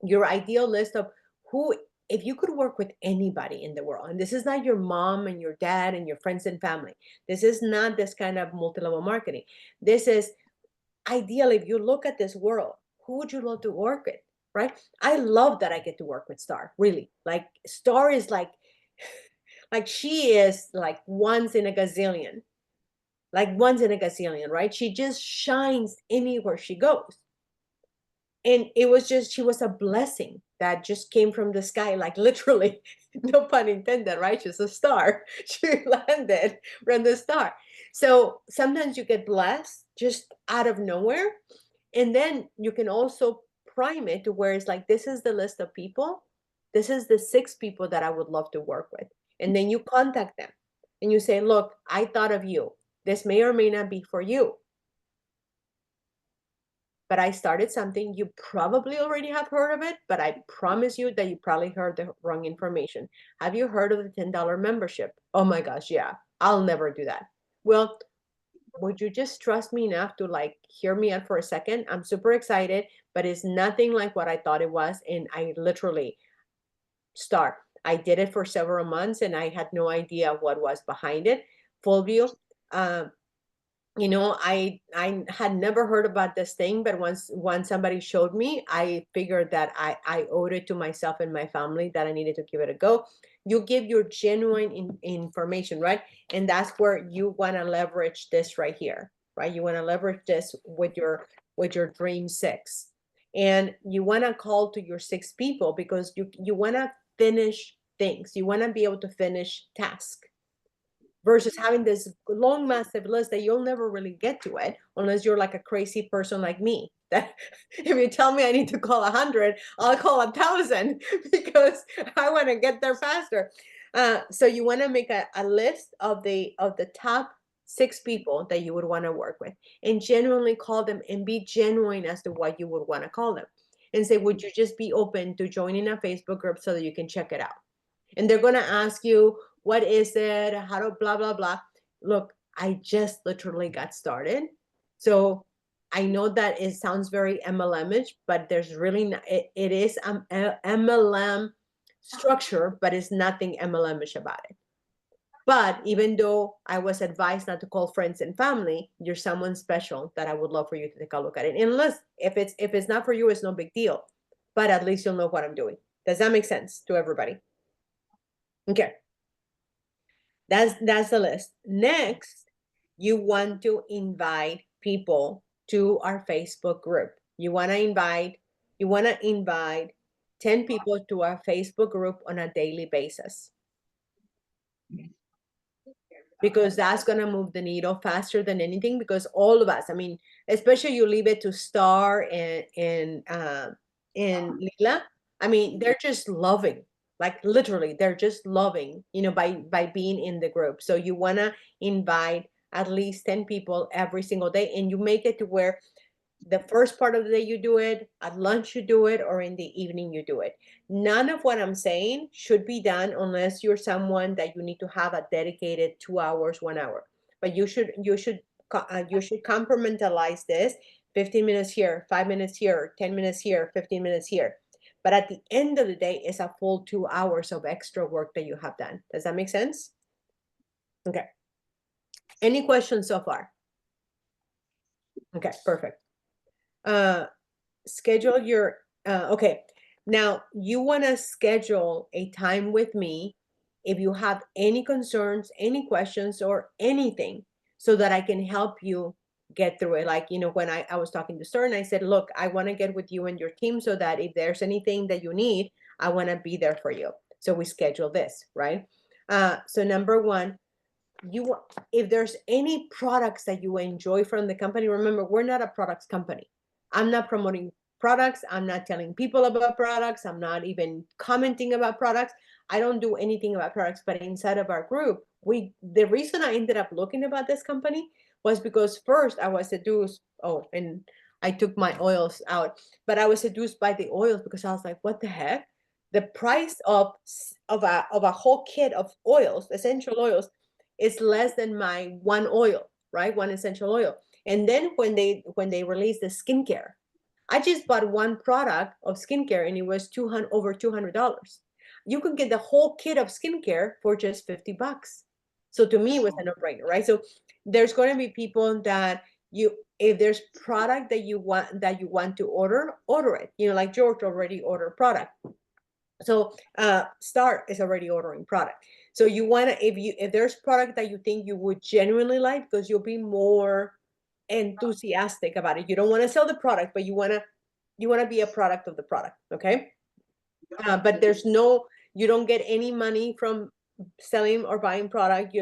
Your ideal list of who, if you could work with anybody in the world, and this is not your mom and your dad and your friends and family. This is not this kind of multi-level marketing. This is ideal. If you look at this world, who would you love to work with, right? I love that I get to work with Star, really. Like Star is like she is like once in a gazillion, right? She just shines anywhere she goes. And it was just, she was a blessing that just came from the sky, like literally, no pun intended, right? She's a star. She landed from the star. So sometimes you get blessed just out of nowhere. And then you can also prime it to where it's like, this is the list of people. This is the 6 people that I would love to work with. And then you contact them and you say, look, I thought of you. This may or may not be for you, but I started something. You probably already have heard of it, but I promise you that you probably heard the wrong information. Have you heard of the $10 membership? Oh my gosh, yeah, I'll never do that. Well, would you just trust me enough to like hear me out for a second? I'm super excited, but it's nothing like what I thought it was. And I literally I did it for several months and I had no idea what was behind it. Full view. You know, I had never heard about this thing, but once somebody showed me, I figured that I owed it to myself and my family that I needed to give it a go. You give your genuine information, right? And that's where you want to leverage this right here, right? You want to leverage this with your dream 6. And you want to call to your 6 people because you want to finish things. You want to be able to finish tasks. Versus having this long, massive list that you'll never really get to it unless you're like a crazy person like me. That if you tell me I need to call 100, I'll call 1,000 because I want to get there faster. So you want to make a list of the top 6 people that you would want to work with, and genuinely call them and be genuine as to what you would want to call them, and say, would you just be open to joining a Facebook group so that you can check it out? And they're going to ask you, what is it? How to blah, blah, blah. Look, I just literally got started. So I know that it sounds very MLM-ish, but there's really not, it is MLM structure, but it's nothing MLM-ish about it. But even though I was advised not to call friends and family, you're someone special that I would love for you to take a look at it. Unless if it's not for you, it's no big deal. But at least you'll know what I'm doing. Does that make sense to everybody? Okay. That's the list. Next, you want to invite people to our Facebook group. You want to invite 10 people to our Facebook group on a daily basis. Because that's going to move the needle faster than anything, because all of us, I mean, especially you leave it to Star and Lila, I mean, they're just loving. Like literally, they're just loving, you know, by being in the group. So you want to invite at least 10 people every single day, and you make it to where the first part of the day you do it, at lunch you do it, or in the evening you do it. None of what I'm saying should be done unless you're someone that you need to have a dedicated 2 hours, 1 hour. But you should compartmentalize this: 15 minutes here, 5 minutes here, 10 minutes here, 15 minutes here. But at the end of the day, it's a full 2 hours of extra work that you have done. Does that make sense? Okay. Any questions so far? Okay, perfect. Schedule your, okay. Now you want to schedule a time with me if you have any concerns, any questions, or anything, so that I can help you get through it. Like, you know, when I was talking to Stern, I said, look, I want to get with you and your team so that if there's anything that you need, I want to be there for you. So we schedule this, right? So number 1, if there's any products that you enjoy from the company, remember, we're not a products company. I'm not promoting products. I'm not telling people about products. I'm not even commenting about products. I don't do anything about products, but inside of our group, the reason I ended up looking about this company was because first I was seduced. Oh, and I took my oils out, but I was seduced by the oils because I was like, what the heck? The price of a whole kit of oils, essential oils, is less than my one oil, right? One essential oil. And then when they released the skincare, I just bought one product of skincare and it was over $200. You can get the whole kit of skincare for just $50. So to me, it was a no-brainer, right? So there's going to be people that if there's product that you want to order it. You know, like George already ordered product. So Star is already ordering product. So you want to, if there's product that you think you would genuinely like, because you'll be more enthusiastic about it. You don't want to sell the product, but you want to be a product of the product. Okay. But you don't get any money from selling or buying product.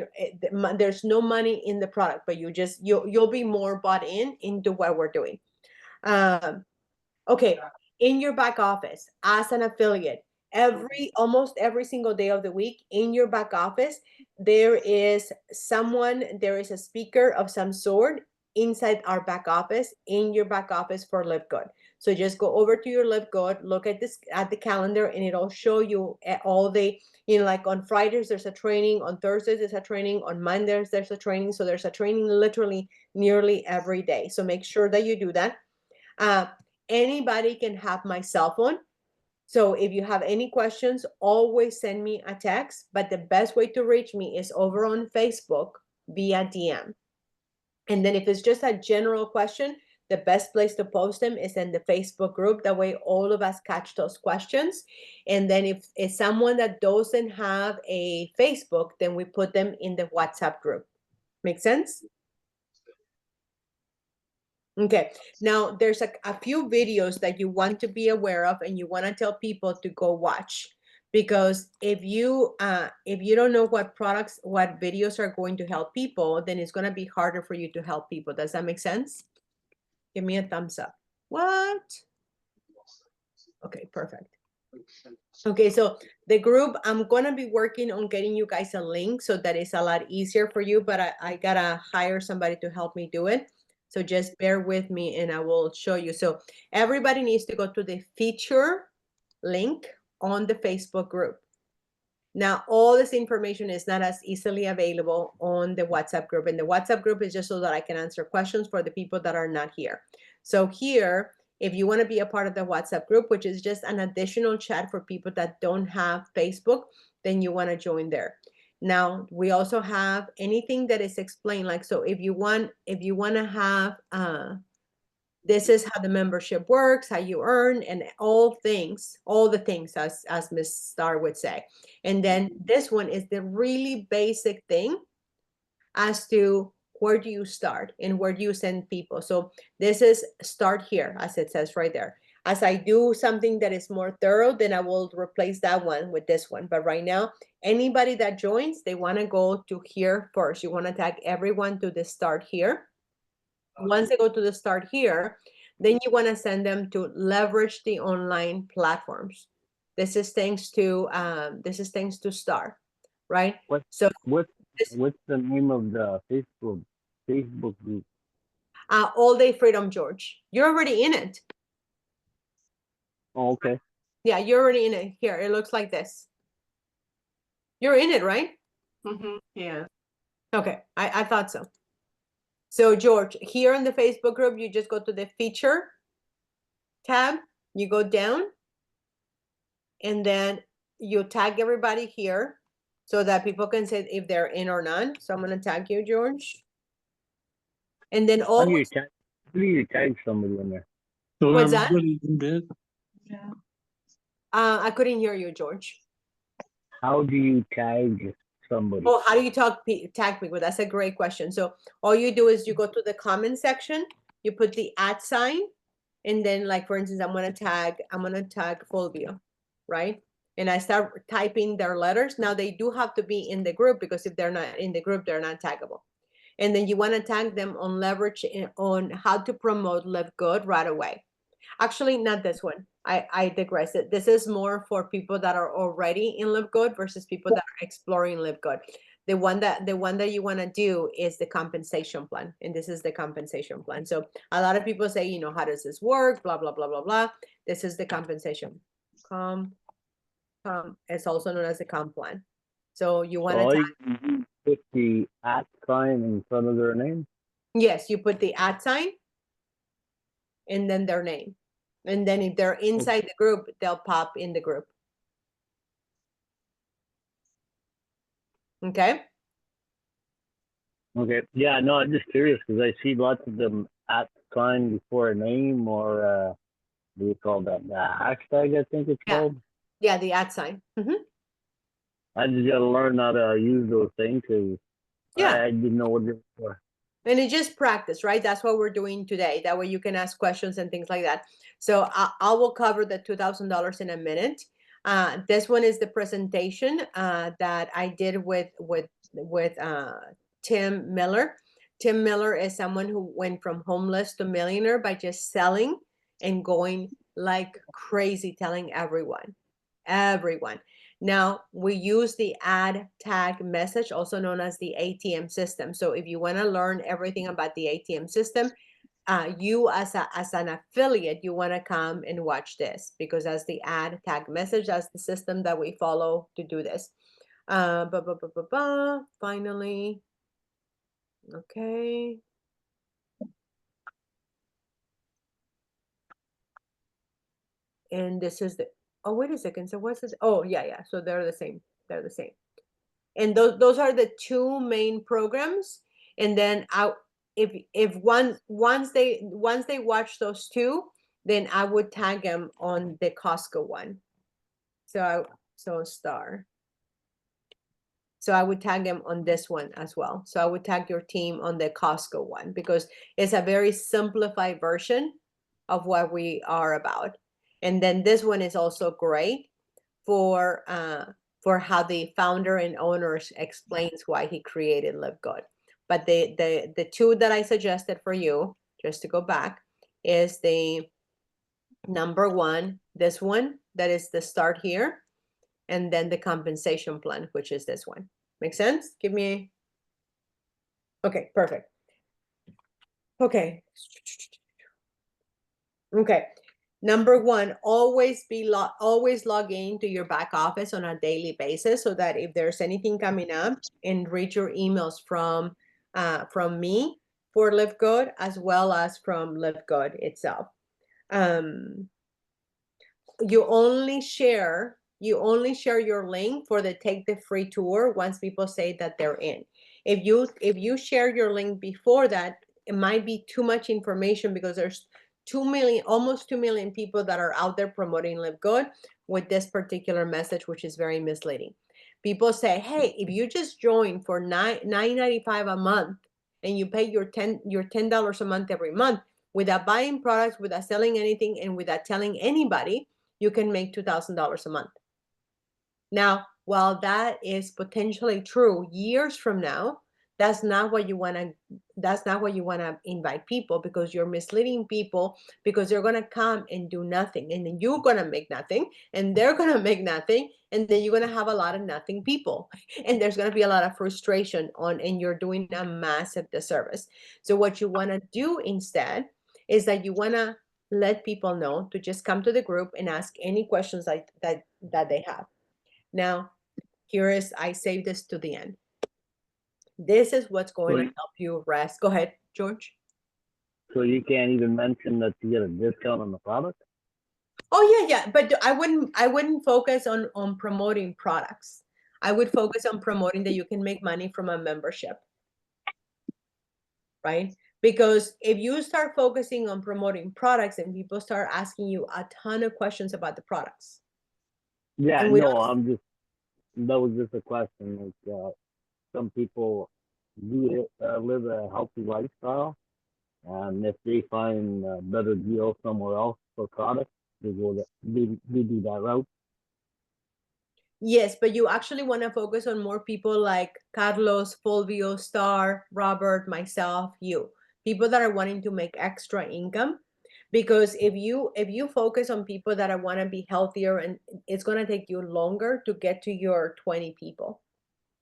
There's no money in the product, but you'll be more bought into what we're doing. Okay. In your back office as an affiliate, almost every single day of the week in your back office, there is a speaker of some sort inside our back office, in your back office for Live Good. So just go over to your Live Good, look at the calendar, and it'll show you all the, like on Fridays, there's a training, on Thursdays, there's a training, on Mondays, there's a training. So there's a training literally nearly every day. So make sure that you do that. Anybody can have my cell phone. So if you have any questions, always send me a text, but the best way to reach me is over on Facebook via DM. And then if it's just a general question, the best place to post them is in the Facebook group. That way all of us catch those questions. And then if it's someone that doesn't have a Facebook, then we put them in the WhatsApp group. Make sense? Okay, now there's a few videos that you want to be aware of and you want to tell people to go watch, because if you don't know what videos are going to help people, then it's going to be harder for you to help people. Does that make sense? Give me a thumbs up. What? Okay, perfect. Okay, so the group, I'm going to be working on getting you guys a link so that it's a lot easier for you, but I gotta hire somebody to help me do it. So just bear with me and I will show you. So everybody needs to go to the feature link on the Facebook group. Now, all this information is not as easily available on the WhatsApp group. And the WhatsApp group is just so that I can answer questions for the people that are not here. So here, if you want to be a part of the WhatsApp group, which is just an additional chat for people that don't have Facebook, then you want to join there. Now, we also have anything that is explained, like, so if you want to have, this is how the membership works, how you earn, and all the things as Ms. Star would say. And then this one is the really basic thing as to where do you start and where do you send people. So this is start here, as it says right there. As I do something that is more thorough, then I will replace that one with this one. But right now, anybody that joins, they want to go to here first. You want to tag everyone to the start here. Once they go to the start here, then you want to send them to leverage the online platforms. This is thanks to Star, right? What's the name of the Facebook group? All Day Freedom, George. You're already in it. Oh, okay. Yeah, you're already in it. Here, it looks like this. You're in it, right? Mm-hmm. Yeah. Okay, I thought so. So George, here in the Facebook group, you just go to the feature tab, you go down, and then you tag everybody here so that people can say if they're in or not. So I'm going to tag you, George. And then How do you tag somebody in there? So What's that? everybody in bed? I couldn't hear you, George. How do you tag somebody? Oh, how do you tag people? That's a great question. So all you do is you go to the comment section, you put the @, and then, like, for instance, I'm gonna tag Fulvio, right? And I start typing their letters. Now they do have to be in the group, because if they're not in the group, they're not taggable. And then you want to tag them on leverage on how to promote Live Good right away. Actually, not this one. I digress. This is more for people that are already in Live Good versus people that are exploring Live Good. The one that you want to do is the compensation plan, and this is the compensation plan. So a lot of people say, how does this work? Blah blah blah blah blah. This is the compensation. It's also known as the comp plan. So you want So to I put the at sign in front of their name. yes, you put the @ sign and then their name. And then if they're inside the group, they'll pop in the group. Okay? Okay. Yeah, no, I'm just curious because I see lots of them at sign before a name or what do you call that? The hashtag, I think it's Yeah. called. Yeah, the @ sign. I just gotta learn how to use those things because Yeah. I didn't know what they were for. And it's just practice, right? That's what we're doing today. That way you can ask questions and things like that. So I will cover the $2,000 in a minute. This one is the presentation that I did with Tim Miller. Tim Miller is someone who went from homeless to millionaire by just selling and going like crazy, telling everyone. Now, we use the ad tag message, also known as the ATM system. So if you want to learn everything about the ATM system, you as an affiliate, you want to come and watch this because that's the ad tag message. That's the system that we follow to do this. Finally. Okay. And this is the, oh, wait a second. So what's this? Oh, yeah. So they're the same. And those are the two main programs. And then if once they watch those two, then I would tag them on the Costco one. So star. So I would tag them on this one as well. So I would tag your team on the Costco one because it's a very simplified version of what we are about. And then this one is also great for how the founder and owner explains why he created Live Good. But the two that I suggested for you, just to go back, is the number one, this one, that is the start here, and then the compensation plan, which is this one. Make sense? Okay, perfect. Okay. Number one, always log in to your back office on a daily basis so that if there's anything coming up, and read your emails from me for Live Good as well as from Live Good itself. You only share your link for the Take the Free tour once people say that they're in. If you share your link before that, it might be too much information because there's almost 2 million people that are out there promoting Live Good with this particular message, which is very misleading. People say, hey, if you just join for $9.95 a month and you pay your $10 a month every month without buying products, without selling anything, and without telling anybody, you can make $2,000 a month. Now, while that is potentially true years from now, that's not what you want to invite people, because you're misleading people, because they're going to come and do nothing, and then you're going to make nothing, and they're going to make nothing, and then you're going to have a lot of nothing people, and there's going to be a lot of frustration and you're doing a massive disservice. So what you want to do instead is that you want to let people know to just come to the group and ask any questions that they have. Now, I saved this to the end. This is what's going to help you rest. Go ahead, George. So you can't even mention that you get a discount on the product? Oh yeah. But I wouldn't focus on promoting products. I would focus on promoting that you can make money from a membership. Right? Because if you start focusing on promoting products and people start asking you a ton of questions about the products. Yeah, no, that was just a question. Like, some people do live a healthy lifestyle, and if they find a better deal somewhere else for products, they do that route. Yes, but you actually want to focus on more people like Carlos, Fulvio, Star, Robert, myself, you. People that are wanting to make extra income. Because if you focus on people that want to be healthier, and it's going to take you longer to get to your 20 people,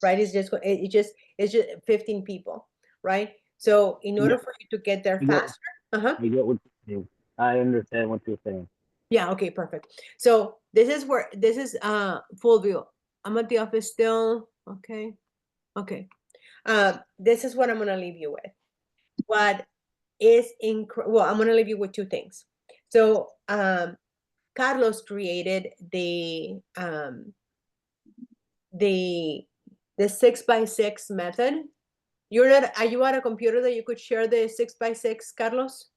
right? It's just 15 people, right? So in order for you to get there I get- faster, uh-huh. I get what you're saying. I understand what you're saying. Yeah, okay, perfect. So this is full view. I'm at the office still. Okay. Okay. This is what I'm gonna leave you with. What is well, I'm gonna leave you with two things. So Carlos created the 6x6 method. Are you at a computer that you could share the 6x6, Carlos?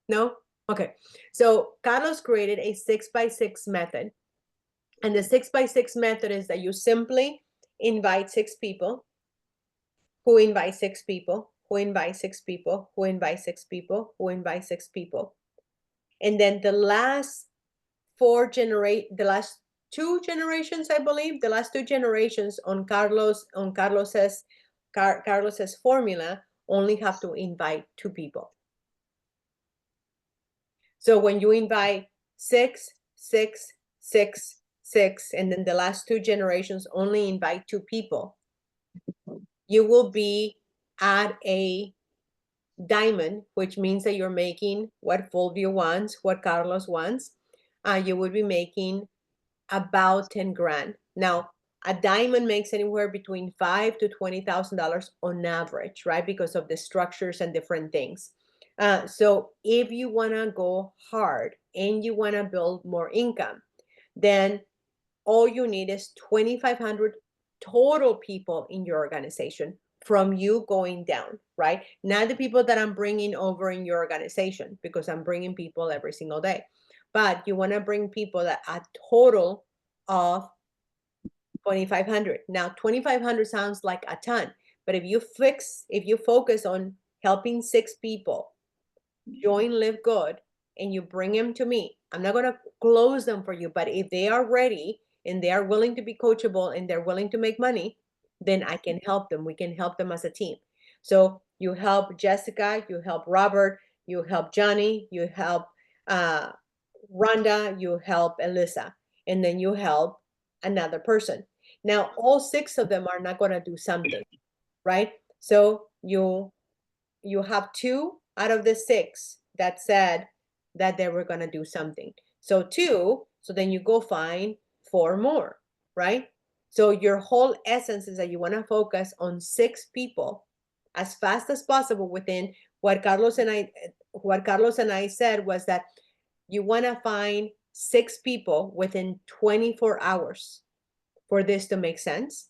No? Okay. So Carlos created a 6x6 method. And the 6x6 method is that you simply invite 6 people, who invite 6 people, who invite 6 people, who invite 6 people, who invite 6 people. And then the last the last 2 generations, I believe, the last 2 generations on Carlos's formula only have to invite 2 people. So when you invite 6, 6, 6, 6, and then the last 2 generations only invite 2 people, you will be at a diamond, which means that you're making what Fulvio wants, what Carlos wants. You would be making about 10 grand. Now, a diamond makes anywhere between $5,000 to $20,000 on average, right? Because of the structures and different things. So if you want to go hard and you want to build more income, then all you need is 2,500 total people in your organization from you going down, right? Not the people that I'm bringing over in your organization, because I'm bringing people every single day. But you want to bring people that a total of 2,500. Now, 2,500 sounds like a ton, but if you focus on helping 6 people join Live Good and you bring them to me, I'm not going to close them for you, but if they are ready and they are willing to be coachable and they're willing to make money, then I can help them. We can help them as a team. So you help Jessica, you help Robert, you help Johnny, you help Rhonda, you help Alyssa, and then you help another person. Now, all 6 of them are not going to do something, right? So you have 2 out of the 6 that said that they were going to do something. So 2, so then you go find 4 more, right? So your whole essence is that you want to focus on 6 people as fast as possible within what Carlos and I said was that you want to find 6 people within 24 hours for this to make sense.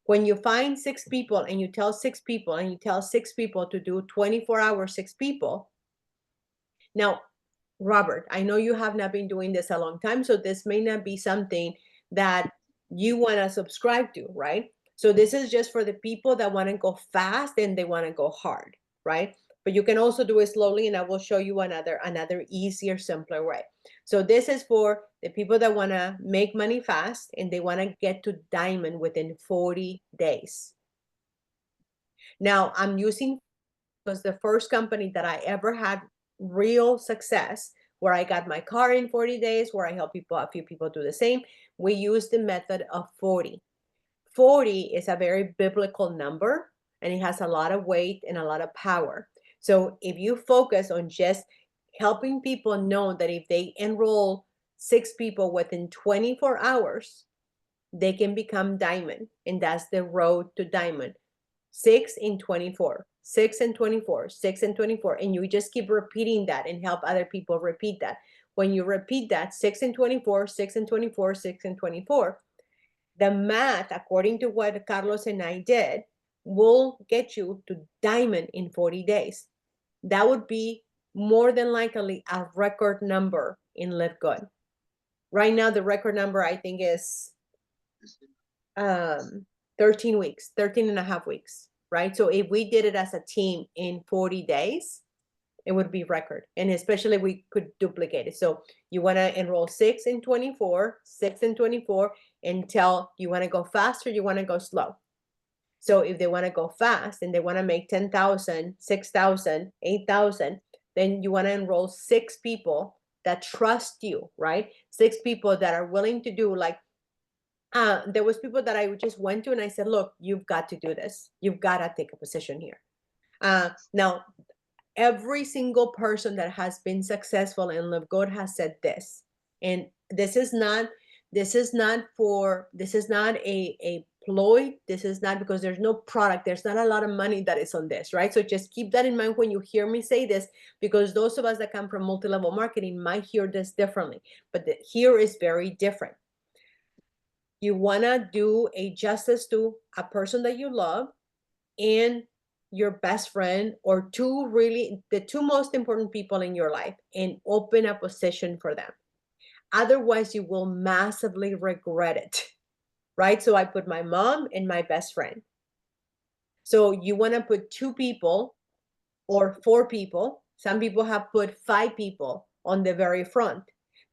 When you find 6 people and you tell 6 people and you tell 6 people to do 24 hours, 6 people. Now, Robert, I know you have not been doing this a long time, so this may not be something that you want to subscribe to, right? So this is just for the people that want to go fast and they want to go hard, right? But you can also do it slowly, and I will show you another easier, simpler way. So this is for the people that want to make money fast and they want to get to diamond within 40 days. Now, I'm using, because the first company that I ever had real success, where I got my car in 40 days, where I help a few people do the same, we use the method of 40. 40 is a very biblical number, and it has a lot of weight and a lot of power. So if you focus on just helping people know that if they enroll 6 people within 24 hours, they can become diamond, and that's the road to diamond. 6 in 24, 6 and 24, 6 and 24, and you just keep repeating that and help other people repeat that. When you repeat that 6 and 24, 6 and 24, 6 and 24, the math, according to what Carlos and I did, will get you to diamond in 40 days. That would be more than likely a record number in Live Good. Right now, the record number, I think, is 13 weeks, 13 and a half weeks, right? So if we did it as a team in 40 days, it would be record. And especially we could duplicate it. So you want to enroll 6 in 24, 6 in 24, until you want to go faster, you want to go slow. So if they want to go fast and they want to make 10,000, 6,000, 8,000, then you want to enroll 6 people that trust you, right? 6 people that are willing to do like, there was people that I just went to and I said, look, you've got to do this. You've got to take a position here. Now, every single person that has been successful in Live Good has said this, and this is not a ploy. This is not because there's no product. There's not a lot of money that is on this, right? So just keep that in mind when you hear me say this, because those of us that come from multi-level marketing might hear this differently, but here is very different. You want to do a justice to a person that you love and your best friend, or the 2 most important people in your life, and open a position for them. Otherwise, you will massively regret it, right? So I put my mom and my best friend. So you want to put 2 people or 4 people. Some people have put 5 people on the very front,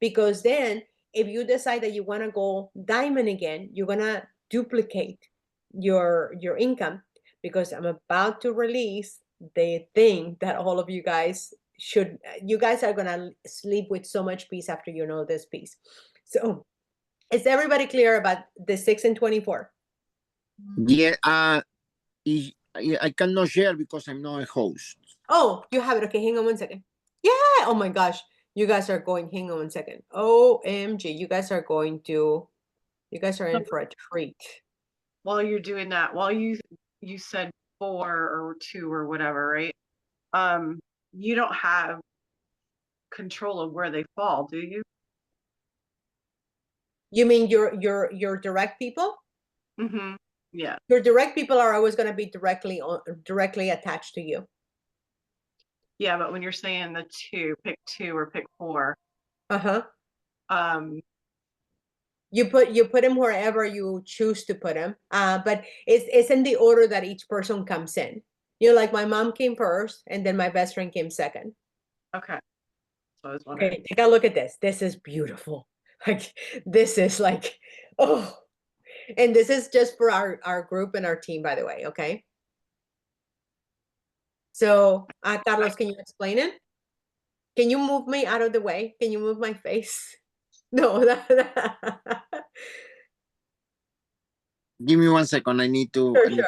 because then if you decide that you want to go diamond again, you're going to duplicate your income, because I'm about to release the thing that all of you guys are going to sleep with so much peace after you know this piece. So is everybody clear about the 6 and 24? Yeah, I cannot share because I'm not a host. Oh, you have it. Okay, hang on one second. Yeah. Oh my gosh. You guys are going, hang on one second. OMG. You guys are in for a treat. While you're doing that, while you said 4 or 2 or whatever, right? You don't have control of where they fall, do you? You mean your direct people? Mm-hmm. Yeah. Your direct people are always going to be directly attached to you. Yeah, but when you're saying the 2, pick 2 or pick 4. You put him wherever you choose to put him. But it's in the order that each person comes in. You know, like my mom came first, and then my best friend came second. Okay. So I was wondering. Okay, take a look at this. This is beautiful. Like, this is like, oh, and this is just for our group and our team, by the way. Okay. So, Carlos, can you explain it? Can you move me out of the way? Can you move my face? No. Give me 1 second. I need to. Sure.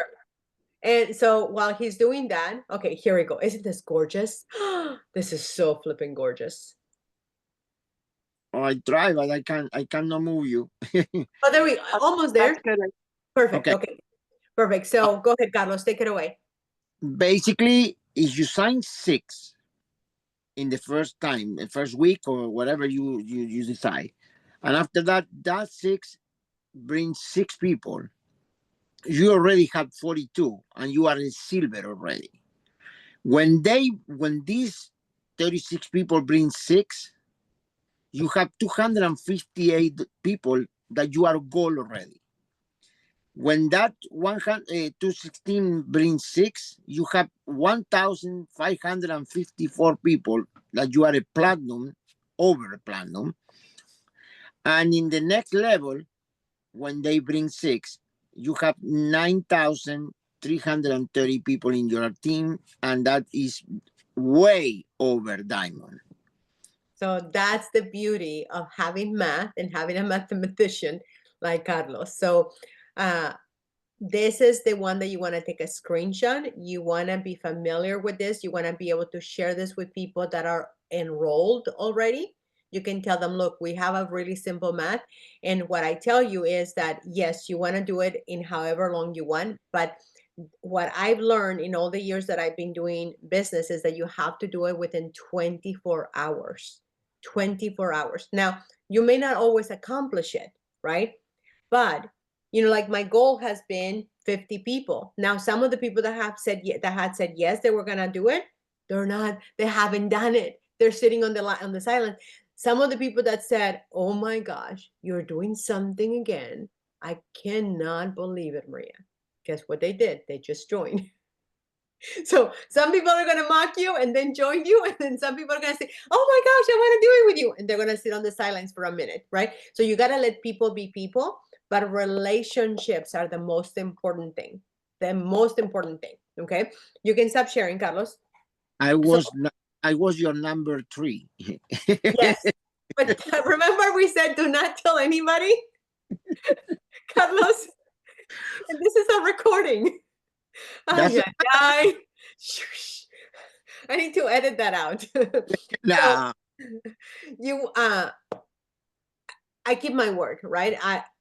And so while he's doing that, okay, here we go. Isn't this gorgeous? This is so flipping gorgeous. Oh, I try, but I cannot move you. Oh, there we go. Almost there. That's good. Perfect. Okay. Perfect. So go ahead, Carlos, take it away. Basically, if you sign 6 in the first time, the first week or whatever you decide, and after that 6 brings 6 people, you already have 42 and you are in silver already. When these 36 people bring 6, you have 258 people that you are gold already. When that 216 brings 6, you have 1,554 people that you are a platinum, over a platinum. And in the next level, when they bring 6, you have 9,330 people in your team, and that is way over diamond. So that's the beauty of having math and having a mathematician like Carlos. So this is the one that you want to take a screenshot. You want to be familiar with this. You want to be able to share this with people that are enrolled already. You can tell them, look, we have a really simple math. And what I tell you is that, yes, you want to do it in however long you want. But what I've learned in all the years that I've been doing business is that you have to do it within 24 hours. 24 hours. Now, you may not always accomplish it, right? But, you know, like my goal has been 50 people. Now, some of the people that had said yes, they were going to do it. They haven't done it. They're sitting on the silence. Some of the people that said, oh my gosh, you're doing something again. I cannot believe it, Maria. Guess what they did? They just joined. So some people are going to mock you and then join you. And then some people are going to say, oh my gosh, I want to do it with you. And they're going to sit on the silence for a minute, right? So you got to let people be people, but relationships are the most important thing. the most important thing. Okay, you can stop sharing, Carlos. I was I was your number 3. Yes, but remember we said do not tell anybody, Carlos. And this is a recording. That's- Ay, shush. I need to edit that out. Nah, You I keep my word, right?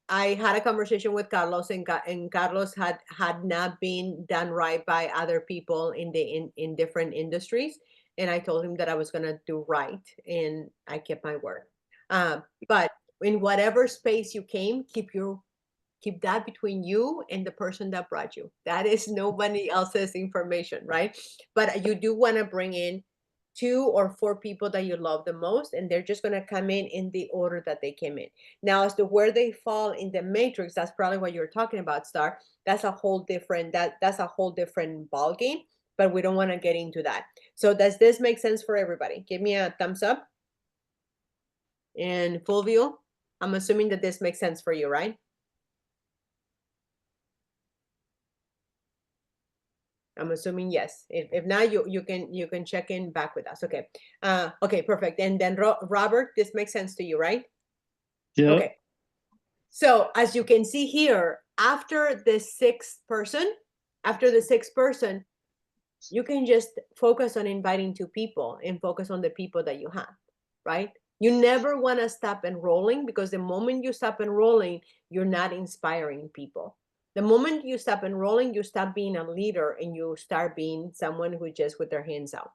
I had a conversation with Carlos, and Carlos had not been done right by other people in different industries, and I told him that I was gonna do right, and I kept my word. But in whatever space you came, keep that between you and the person that brought you. That is nobody else's information, right? But you do want to bring in 2 or 4 people that you love the most, and they're just going to come in the order that they came in. Now, as to where they fall in the matrix, that's probably what you're talking about, Star. That's a whole different that's a whole different ball game, but we don't want to get into that. So does this make sense for everybody? Give me a thumbs up. And Fulvio, I'm assuming that this makes sense for you, right? I'm assuming yes. If not, you can check in back with us. Okay. Okay, perfect. And then Robert, this makes sense to you, right? Yeah. Okay. So as you can see here, after the sixth person, you can just focus on inviting 2 people and focus on the people that you have, right? You never want to stop enrolling, because the moment you stop enrolling, you're not inspiring people. The moment you stop enrolling, you stop being a leader and you start being someone who just with their hands out.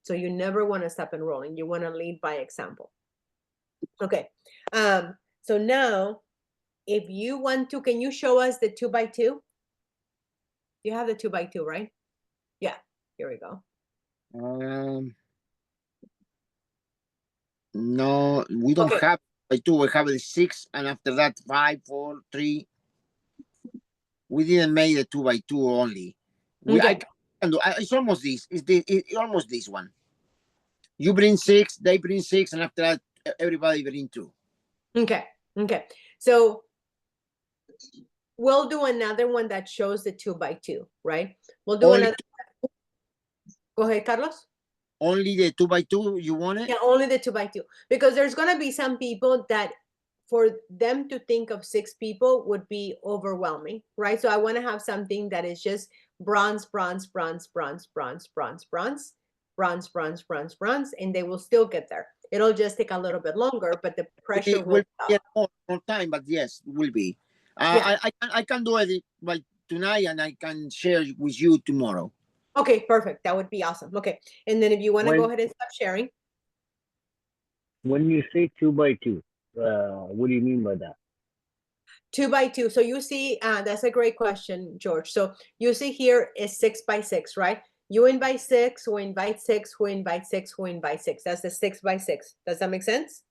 So you never want to stop enrolling. You want to lead by example. Okay. So now, if you want to, can you show us the 2x2? You have the 2x2, right? Yeah. Here we go. no, we don't Okay. have by 2. We have the 6, and after that 5, 4, 3. We didn't make the 2x2 only. Okay. I can do. It's almost this. It's almost this one. You bring 6, they bring 6, and after that, everybody bring 2. Okay. Okay. So we'll do another one that shows the 2x2, right? We'll do Only, another. Go ahead, Carlos. only the 2x2. You want it? Yeah, only the 2x2, because there's gonna be some people that for them to think of 6 people would be overwhelming, right? So I want to have something that is just bronze, bronze, bronze, bronze, bronze, bronze, bronze, bronze, bronze, bronze, bronze, and they will still get there. It'll just take a little bit longer, but the pressure will get more time, but yes, it will be. Yeah. I can do it by tonight, and I can share with you tomorrow. Okay, perfect. That would be awesome. Okay, and then if you want to go ahead and stop sharing. When you say 2x2, what do you mean by that? 2x2. So you see, that's a great question, George. So you see here is 6x6, right? You invite 6, who invite 6, who invite 6, who invite 6. That's the 6x6. Does that make sense?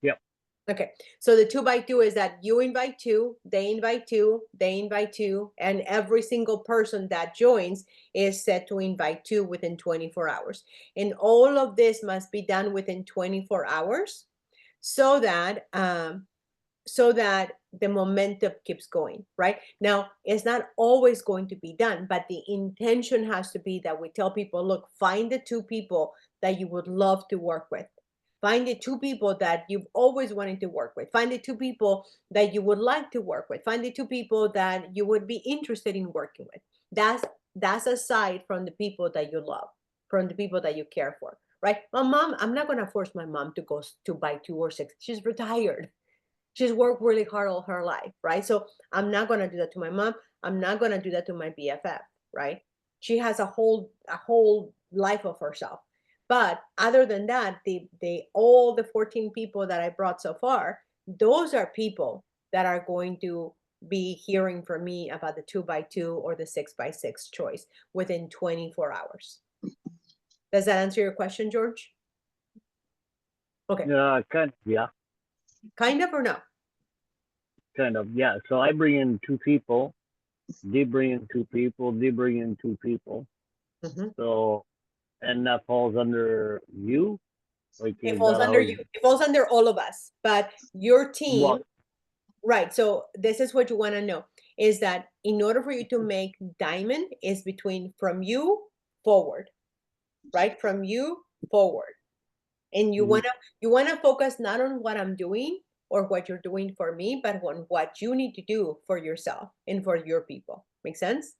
Yep. Okay. So the 2x2 is that you invite 2, they invite 2, they invite 2, and every single person that joins is set to invite 2 within 24 hours. And all of this must be done within 24 hours so that the momentum keeps going, right? Now, it's not always going to be done, but the intention has to be that we tell people, look, find the 2 people that you would love to work with. Find the 2 people that you've always wanted to work with. Find the 2 people that you would like to work with. Find the 2 people that you would be interested in working with. That's aside from the people that you love, from the people that you care for, right? My mom, I'm not going to force my mom to go to buy 2 or 6. She's retired. She's worked really hard all her life, right? So I'm not going to do that to my mom. I'm not going to do that to my BFF, right? She has a whole life of herself. But other than that, all the 14 people that I brought so far, those are people that are going to be hearing from me about the 2x2 or the 6x6 choice within 24 hours. Does that answer your question, George? Okay. Yeah. Kind of or no? Kind of, yeah. So I bring in 2 people, they bring in 2 people, they bring in 2 people. So, and that falls under you? Like, it falls under you. It falls under all of us. But your team, right? So this is what you want to know. is that in order for you to make diamond is between from you forward, right? From you forward. And you Mhm. wanna focus not on what I'm doing or what you're doing for me, but on what you need to do for yourself and for your people. Make sense?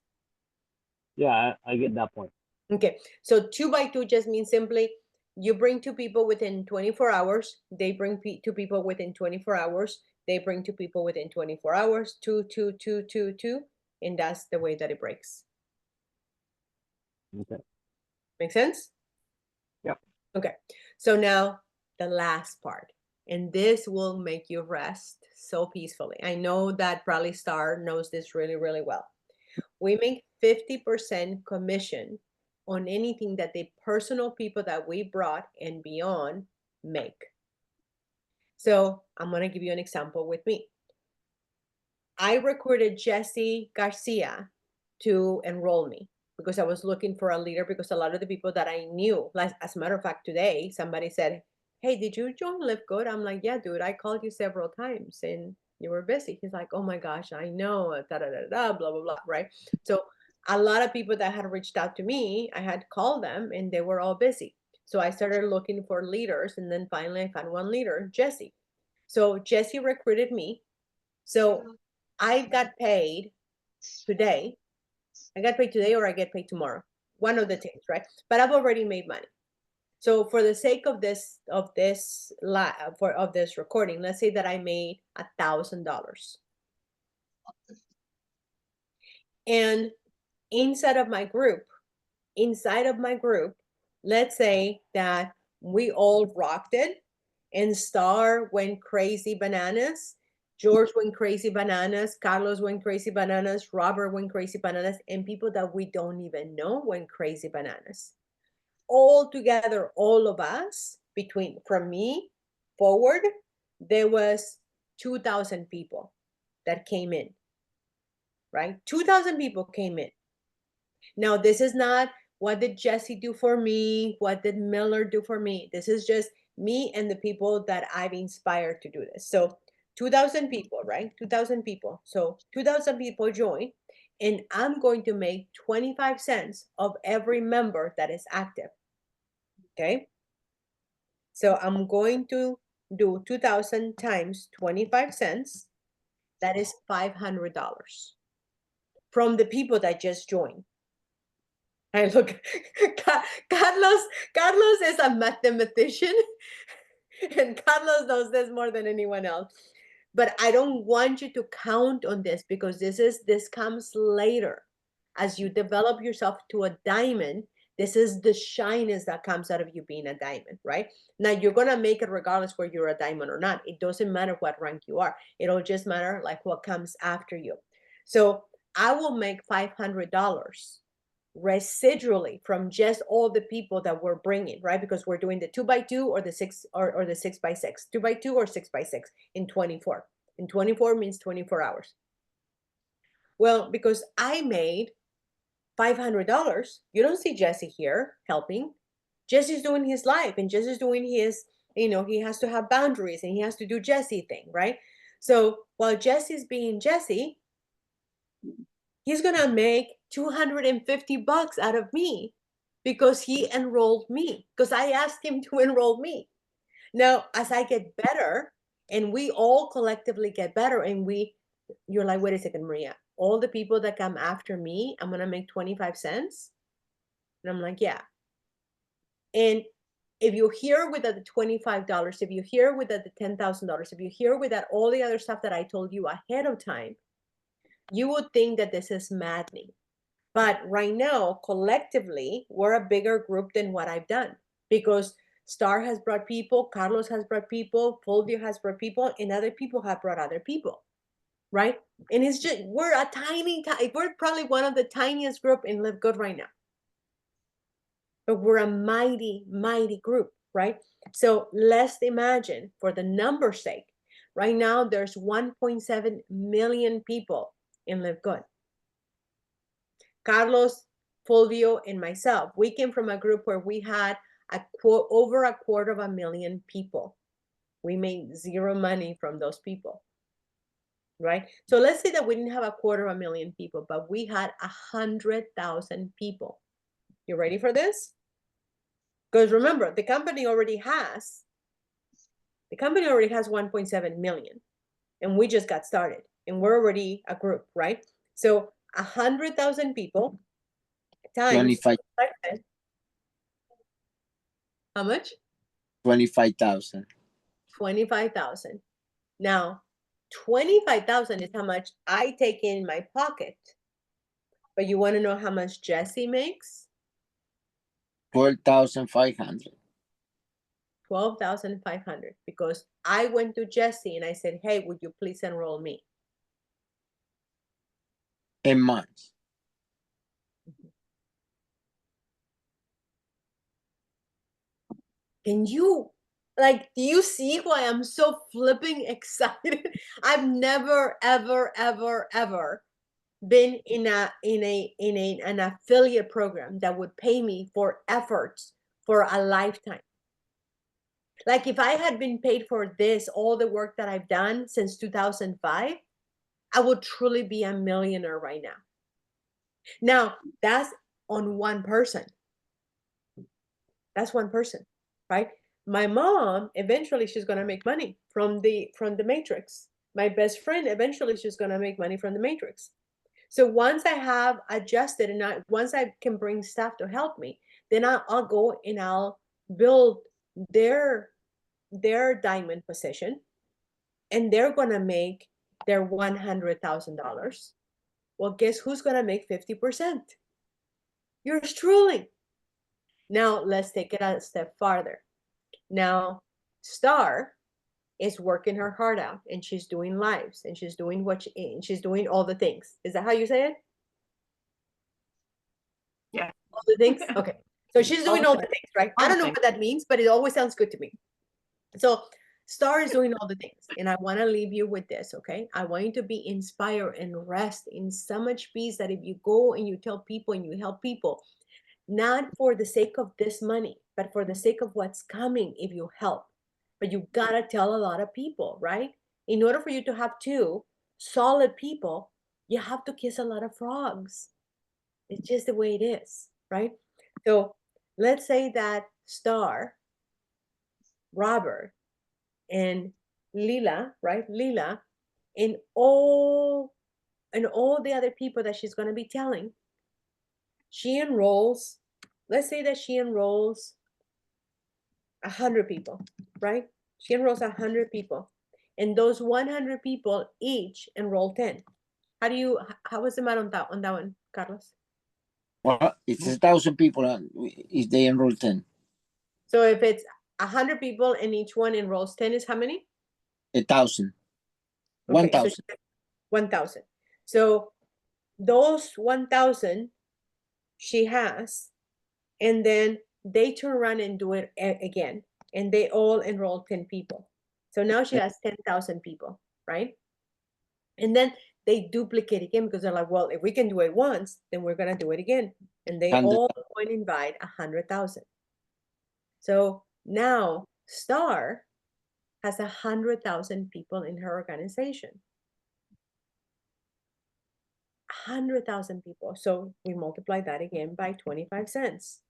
Yeah, I get that point. Okay, so 2x2 just means simply you bring two people within 24 hours, they bring two people within 24 hours, they bring two people within 24 hours, two, two, two, two, two, and that's the way that it breaks. Okay. Make sense? Yep. Okay, so now the last part, and this will make you rest so peacefully. I know that probably Star knows this really, really well. We make 50% commission on anything that the personal people that we brought and beyond make. So I'm going to give you an example with me. I recruited Jesse Garcia to enroll me because I was looking for a leader, because a lot of the people that I knew, like, as a matter of fact, today, somebody said, hey, did you join Live Good? I'm like, yeah, dude, I called you several times and you were busy. He's like, oh my gosh, I know, da, da, da, da, blah, blah, blah, right? So a lot of people that had reached out to me, I had called them and they were all busy. So I started looking for leaders, and then finally I found one leader, Jesse. So Jesse recruited me. So I got paid today. I got paid today or I get paid tomorrow. One of the things, right? But I've already made money. So for the sake of this recording, let's say that I made $1,000. And inside of my group, let's say that we all rocked it, and Star went crazy bananas, George went crazy bananas, Carlos went crazy bananas, Robert went crazy bananas, and people that we don't even know went crazy bananas. All together, all of us, from me forward, there was 2,000 people that came in, right? 2,000 people came in. Now, this is not what did Jesse do for me? What did Miller do for me? This is just me and the people that I've inspired to do this. So 2,000 people, right? 2,000 people. So 2,000 people join, and I'm going to make 25 cents of every member that is active. Okay. So I'm going to do 2,000 times 25 cents. That is $500 from the people that just joined. I look, Carlos is a mathematician, and Carlos knows this more than anyone else. But I don't want you to count on this, because this comes later. As you develop yourself to a diamond, this is the shyness that comes out of you being a diamond, right? Now you're gonna make it regardless where you're a diamond or not. It doesn't matter what rank you are. It'll just matter like what comes after you. So I will make $500 residually from just all the people that we're bringing, right? Because we're doing the 2x2 or the 6x6, 2x2 or 6x6 in 24. And 24 means 24 hours. Well, because I made $500, you don't see Jesse here helping. Jesse's doing his life, and Jesse's doing his, he has to have boundaries and he has to do Jesse thing, right? So while Jesse's being Jesse, he's gonna make $250 out of me because he enrolled me, because I asked him to enroll me. Now, as I get better and we all collectively get better, and you're like, wait a second, Maria, all the people that come after me, I'm gonna make 25 cents. And I'm like, yeah. And if you hear with the $25, if you hear with the $10,000, if you hear with that all the other stuff that I told you ahead of time, you would think that this is maddening. But right now, collectively, we're a bigger group than what I've done, because Star has brought people, Carlos has brought people, Fulvio has brought people, and other people have brought other people, right? And it's just, we're probably one of the tiniest group in Live Good right now. But we're a mighty, mighty group, right? So let's imagine, for the number's sake, right now there's 1.7 million people in Live Good. Carlos, Fulvio, and myself, we came from a group where we had over 250,000 people. We made zero money from those people. right? So let's say that we didn't have 250,000 people, but we had 100,000 people. You ready for this? Because remember, the company already has 1.7 million, and we just got started, and we're already a group, right? So 100,000 people times 25 how much? 25,000. 25,000. Now, 25,000 is how much I take in my pocket. But you want to know how much Jesse makes? 12,500. 12,500, because I went to Jesse and I said, hey, would you please enroll me? A month. Can you, like, do you see why I'm so flipping excited? I've never, ever, ever, ever been in an affiliate program that would pay me for efforts for a lifetime. Like, if I had been paid for this, all the work that I've done since 2005, I would truly be a millionaire right now. Now, that's on one person. That's one person, right? My mom, eventually she's going to make money from the Matrix. My best friend, eventually she's going to make money from the Matrix. So once I have adjusted and once I can bring staff to help me, then I'll go and I'll build their diamond position, and they're going to make their $100,000. Well, guess who's going to make 50%? Yours truly. Now, let's take it a step farther. Now, Star is working her heart out, and she's doing lives, and she's doing she's doing all the things. Is that how you say it? Yeah. All the things? Okay. So she's doing all the things, right? I don't know what that means, but it always sounds good to me. So Star is doing all the things, and I want to leave you with this, okay? I want you to be inspired and rest in so much peace that if you go and you tell people and you help people, not for the sake of this money, but for the sake of what's coming if you help. But you gotta tell a lot of people, right? In order for you to have 2 solid people, you have to kiss a lot of frogs. It's just the way it is, right? So let's say that Star, Robert, and Lila, right? Lila, and all the other people that she's gonna be telling, she enrolls, let's say that she enrolls 100 people, right? She enrolls 100 people, and those 100 people each enroll 10. How was the math on that one, Carlos? Well, it's 1,000 people. If they enroll 10. So if it's 100 people and each one enrolls 10, is how many? 1,000. Okay, 1,000. so 1,000. So those 1,000 she has, and then they turn around and do it again, and they all enroll 10 people. So now she has 10,000 people, right? And then they duplicate again, because they're like, well, if we can do it once, then we're gonna do it again. And they 100. all go and invite 100,000. So now Star has 100,000 people in her organization. 100,000 people. So we multiply that again by 25 cents.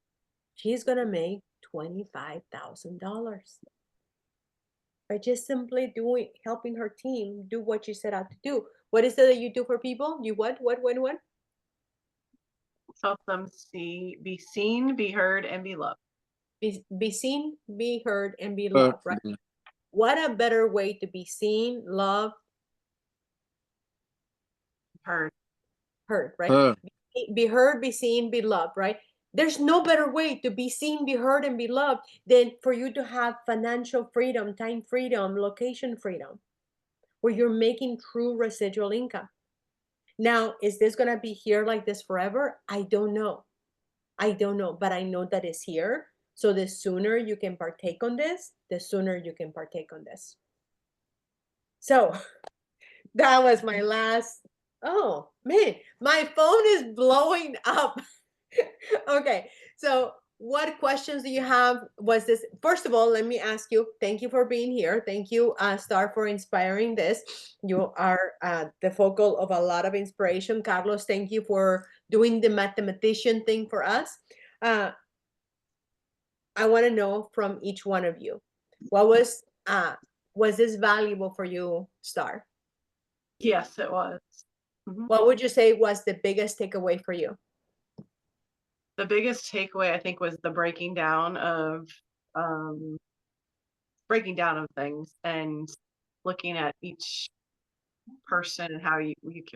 She's gonna make $25,000 by just simply helping her team do what she set out to do. What is it that you do for people? You what? Help them be seen, be heard, and be loved. Be seen, be heard, and be loved, right? What a better way to be seen, loved, Heard, right? Be heard, be seen, be loved, right? There's no better way to be seen, be heard, and be loved than for you to have financial freedom, time freedom, location freedom, where you're making true residual income. Now, is this going to be here like this forever? I don't know. But I know that it's here. So the sooner you can partake on this, the sooner you can partake on this. So that was my last. Oh man, my phone is blowing up. Okay, so what questions do you have? Was this, first of all, let me ask you, thank you for being here. Thank you, Star, for inspiring this. You are the focal of a lot of inspiration. Carlos, thank you for doing the mathematician thing for us. I want to know from each one of you, what was this valuable for you, Star? Yes, it was. What would you say was the biggest takeaway for you? The biggest takeaway, I think, was the breaking down of things and looking at each person and how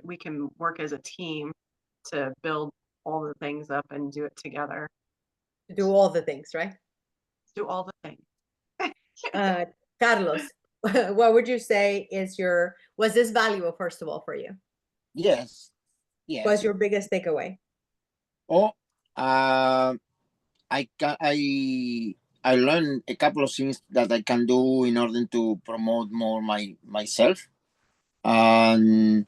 we can work as a team to build all the things up and do it together. To do all the things, right? Do all the things. Carlos, what would you say was this valuable, first of all, for you? Yes. Yes. What's your biggest takeaway? Oh, I learned a couple of things that I can do in order to promote more myself. And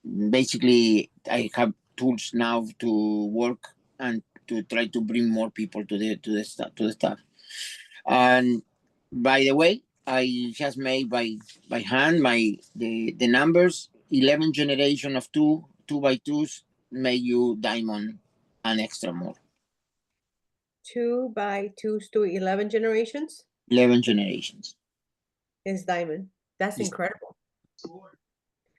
basically, I have tools now to work and to try to bring more people to the stuff. And by the way, I just made by hand the numbers. 11 generation of two by twos make you diamond and extra more. 2 by 2s to 11 generations 11 generations is diamond. That's Yes. incredible.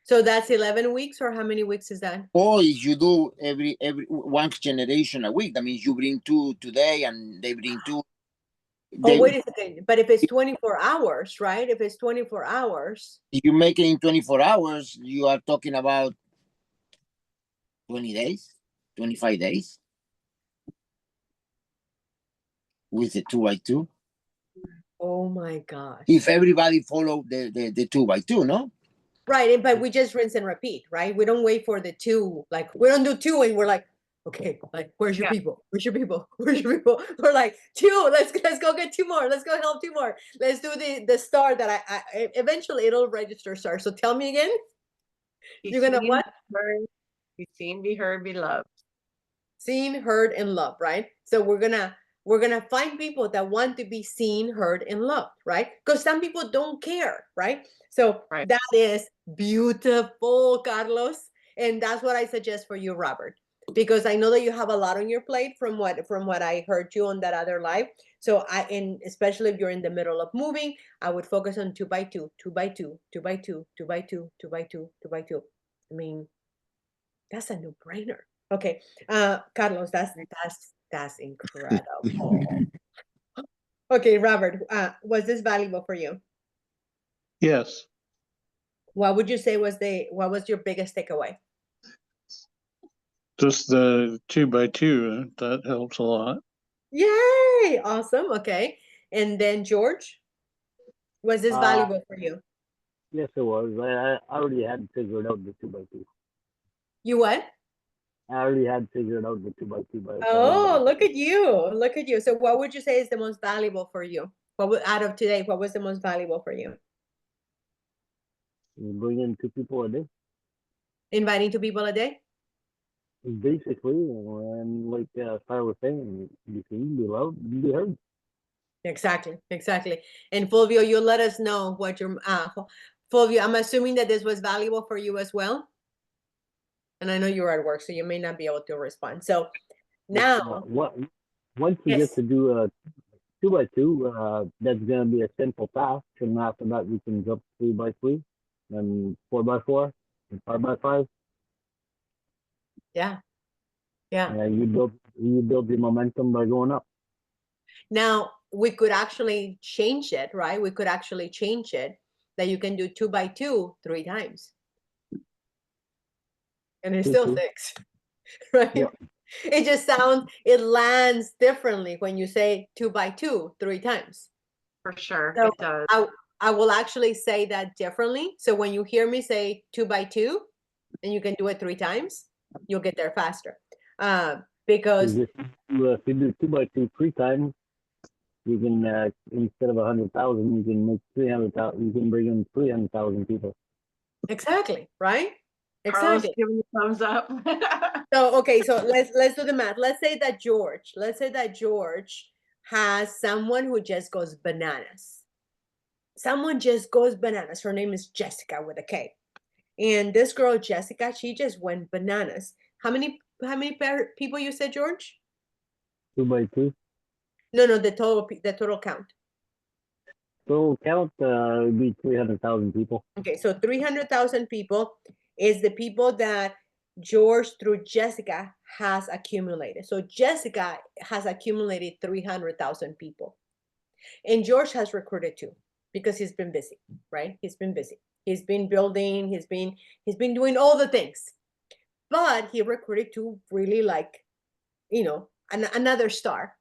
So that's 11 weeks, or how many weeks is that? Or if you do every one generation a week, that means you bring two today and they bring two. Oh, wait a second. But if it's 24 hours, right? If it's 24 hours. If you make it in 24 hours, you are talking about 20 days, 25 days with the 2 by 2. Oh my gosh. If everybody follow the 2 by 2, no? Right, but we just rinse and repeat, right? We don't wait for the 2. Like, we don't do 2 and we're like, okay, like, where's your people? Where's your people? Where's your people? We're like, 2. Let's go get 2 more. Let's go help 2 more. Let's do the star that I eventually it'll register star. So tell me again. You're gonna what? Be seen, be heard, be loved. Seen, heard, and loved, right? So we're gonna find people that want to be seen, heard, and loved, right? Because some people don't care, right? So that is beautiful, Carlos. And that's what I suggest for you, Robert, because I know that you have a lot on your plate from what I heard you on that other live. So and especially if you're in the middle of moving, I would focus on 2 by 2, 2 by 2, 2 by 2, 2 by 2, 2 by 2, 2 by 2. I mean, that's a no-brainer. Okay, Carlos, that's incredible. Okay, Robert, was this valuable for you? Yes. What would you say what was your biggest takeaway? Just the 2 by 2, that helps a lot. Yay! Awesome. Okay. And then George, was this valuable for you? Yes, it was. I already had figured out the 2 by 2. You what? I already had figured out the 2 by 2. Oh, look at you. Look at you. So what would you say is the most valuable for you? Out of today, what was the most valuable for you? You bring in 2 people a day. Inviting 2 people a day? Basically, and like Sarah was saying, you can be loud, you be heard. Exactly. And Fulvio, you let us know what your Fulvio, I'm assuming that this was valuable for you as well. And I know you're at work, so you may not be able to respond. So now, once you get to do a 2 by 2, that's gonna be a simple task, and after that we can jump 3 by 3, and 4 by 4, and 5 by 5. Yeah. You build the momentum by going up. Now we could actually change it, right? We could actually change it that you can do 2 by 2 3 times. And it's still 6, right? Yeah. It lands differently when you say 2 by 2 3 times. For sure, So it does. I will actually say that differently. So when you hear me say 2 by 2, and you can do it 3 times, you'll get there faster. Because if you do 2 by 2 3 times, you can instead of 100,000, you can make 300,000. You can bring in 300,000 people. exactly, right? Carlos Exactly. giving the thumbs up. So okay, so let's do the math. Let's say that George has someone who just goes bananas. Someone just goes bananas. Her name is Jessica with a K. And this girl Jessica, she just went bananas. How many people you said, George? 2 by 2. No, the total count. So count would be 300,000 people. Okay, so 300,000 people is the people that George through Jessica has accumulated. So Jessica has accumulated 300,000 people. And George has recruited too because he's been busy, right? He's been busy. He's been building, he's been doing all the things. But he recruited to really like, another star.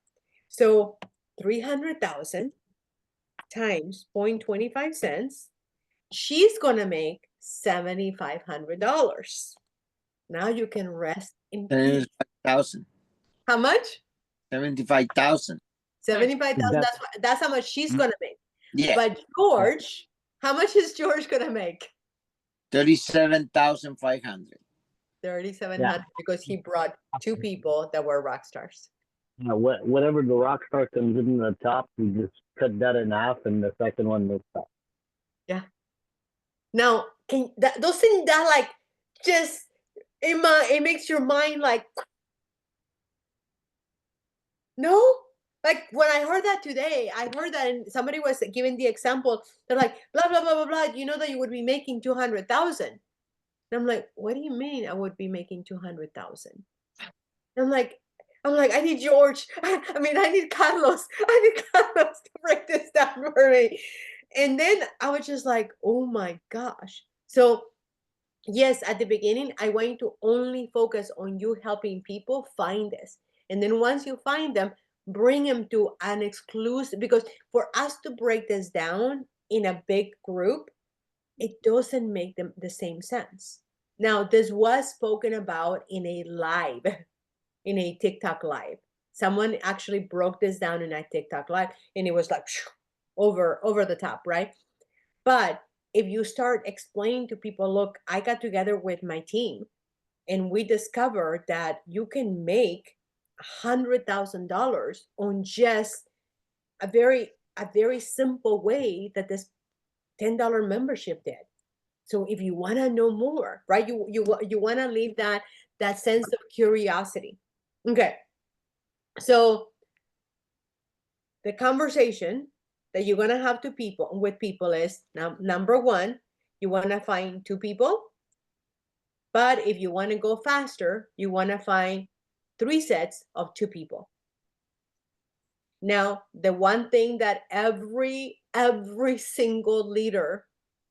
So 300,000 times 0.25 cents, she's gonna make $7,500. Now you can rest in peace. 75,000. How much? 75,000. 75,000. That's how much she's gonna make. Yeah. But George, how much is George gonna make? 37,500. 3,700 because he brought two people that were rock stars. Whatever the rock star comes in the top, we just cut that in half, and the second one makes up. Yeah. Now, doesn't that like just it makes your mind like no? Like when I heard that today, I heard that and somebody was giving the example. They're like blah blah blah blah blah. You know that you would be making 200,000. And I'm like, what do you mean I would be making 200,000? I'm like, I need George. I need Carlos. I need Carlos to break this down for me. And then I was just like, oh my gosh. So yes, at the beginning, I want you to only focus on you helping people find this. And then once you find them, bring them to an exclusive, because for us to break this down in a big group, it doesn't make them the same sense. Now, this was spoken about in a live, in a TikTok live. Someone actually broke this down in a TikTok live, and it was like over the top, right? But if you start explaining to people, look, I got together with my team and we discovered that you can make $100,000 on just a very simple way that this $10 membership did. So if you want to know more, right, you want to leave that sense of curiosity. Okay. So the conversation that you're going to have with people is now, number one, you want to find two people. But if you want to go faster, you want to find 3 sets of 2 people. Now, the one thing that every single leader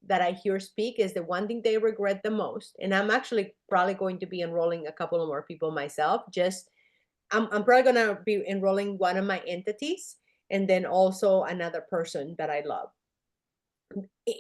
that I hear speak is the one thing they regret the most. And I'm actually probably going to be enrolling a couple of more people myself. I'm probably going to be enrolling one of my entities and then also another person that I love.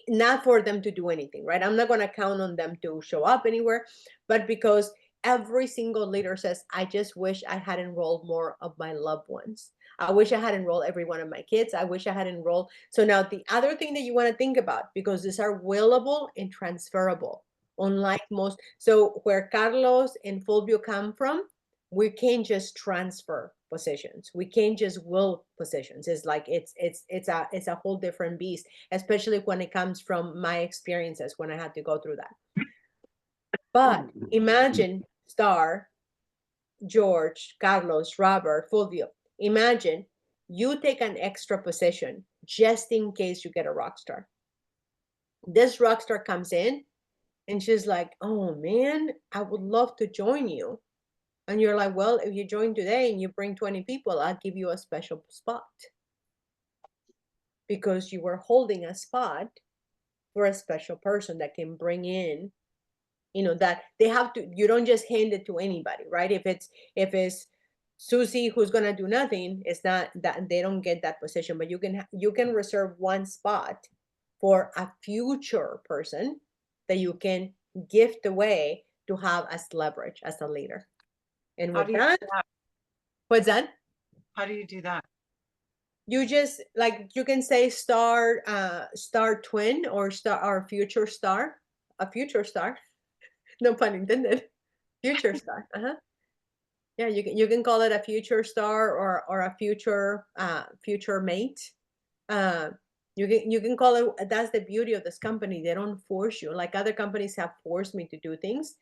Not for them to do anything, right? I'm not going to count on them to show up anywhere, but because every single leader says, I just wish I had enrolled more of my loved ones. I wish I had enrolled every one of my kids. I wish I had enrolled. So now the other thing that you want to think about, because these are willable and transferable, unlike most. So where Carlos and Fulvio come from, we can't just transfer positions. We can't just will positions. It's like it's a whole different beast, especially when it comes from my experiences when I had to go through that. But imagine Star, George, Carlos, Robert, Fulvio. Imagine you take an extra position just in case you get a rock star. This rock star comes in and she's like, oh man, I would love to join you. And you're like, well, if you join today and you bring 20 people, I'll give you a special spot. Because you were holding a spot for a special person that can bring in, that they have to, you don't just hand it to anybody, right? If it's Susie who's gonna do nothing, it's not that they don't get that position, but you can reserve one spot for a future person that you can gift away to have as leverage as a leader. And with that, what's that? How do you do that? You just you can say star twin or future star, a future star. No pun intended. Future star. Yeah, you can call it a future star or a future future mate. You can call it. That's the beauty of this company. They don't force you like other companies have forced me to do things.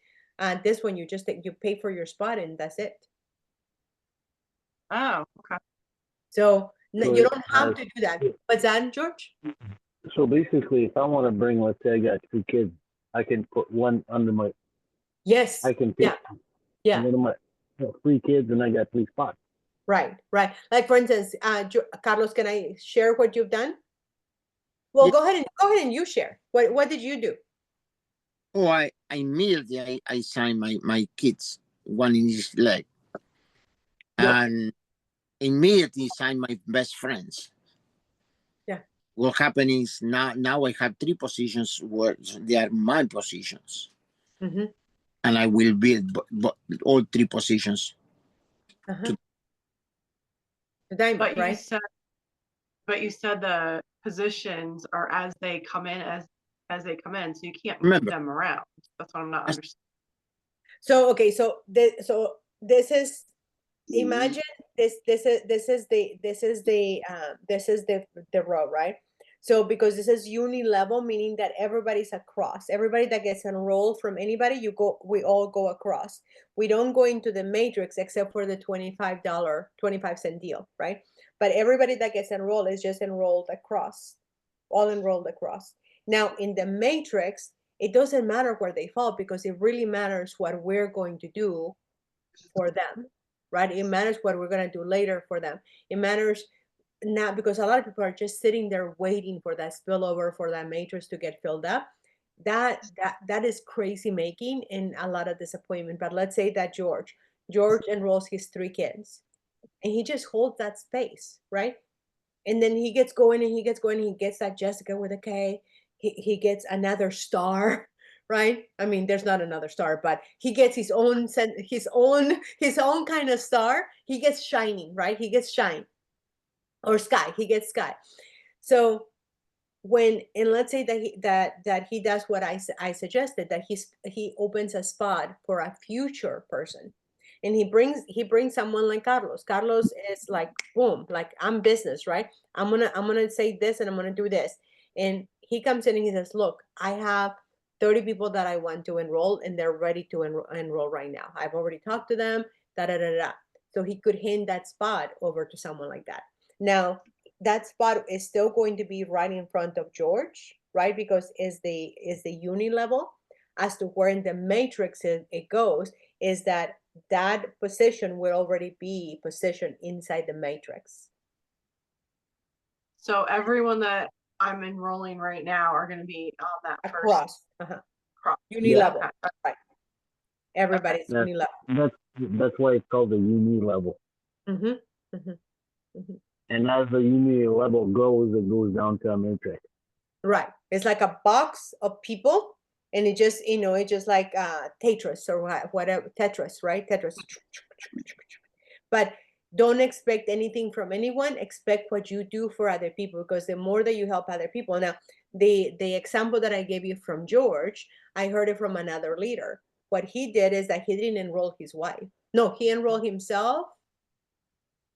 This one you just you pay for your spot and that's it. Oh, okay. So So you don't have to do that. What's that, George? So basically, if I want to bring, let's say I got 2 kids, I can put one under my, Yes. I can pick Yeah. one of my 3 kids and I got 3 spots. Right. Like for instance, Carlos, can I share what you've done? Well, Yeah. go ahead and you share. What did you do? Oh, I immediately I signed my kids, one in each leg. Yeah. And immediately signed my best friends. Yeah. What happened is now I have 3 positions where they are my positions. Mm-hmm. And I will build all 3 positions. The diamond, But right? you said the positions are as they come in, as they come in, so you can't move Remember, them around. That's what I'm not understanding. So okay, so this is imagine this is the row, right? So because this is uni level, meaning that everybody's across. Everybody that gets enrolled from anybody, we all go across. We don't go into the matrix except for the $25 deal, right? But everybody that gets enrolled is just enrolled across, all enrolled across. Now in the matrix, it doesn't matter where they fall because it really matters what we're going to do for them, right? It matters what we're going to do later for them. It matters now because a lot of people are just sitting there waiting for that spillover, for that matrix to get filled up. That is crazy making and a lot of disappointment. But let's say that George enrolls his 3 kids and he just holds that space, right? And then he gets going and he gets going and he gets that Jessica with a K. He gets another star, right? I mean, there's not another star, but he gets his own kind of star. He gets shining, right? He gets shine. Or sky. He gets sky. So let's say that he does what I suggested, that he opens a spot for a future person. And he brings someone like Carlos. Carlos is like, boom, like I'm business, right? I'm gonna say this and I'm gonna do this. And he comes in and he says, look, I have 30 people that I want to enroll and they're ready to enroll right now. I've already talked to them, So he could hand that spot over to someone like that. Now, that spot is still going to be right in front of George, right? Because is the uni level. As to where in the matrix it goes is that position will already be positioned inside the matrix. So everyone that I'm enrolling right now are going to be on that across cross. Uni level, Okay. right? Everybody's uni level. That's why it's called the uni level. And as the uni level goes, it goes down to a matrix. Right. It's like a box of people, and it just it's just like Tetris or whatever, Tetris, right? Tetris. But don't expect anything from anyone. Expect what you do for other people, because the more that you help other people. Now, the example that I gave you from George, I heard it from another leader. What he did is that he didn't enroll his wife. No, he enrolled himself.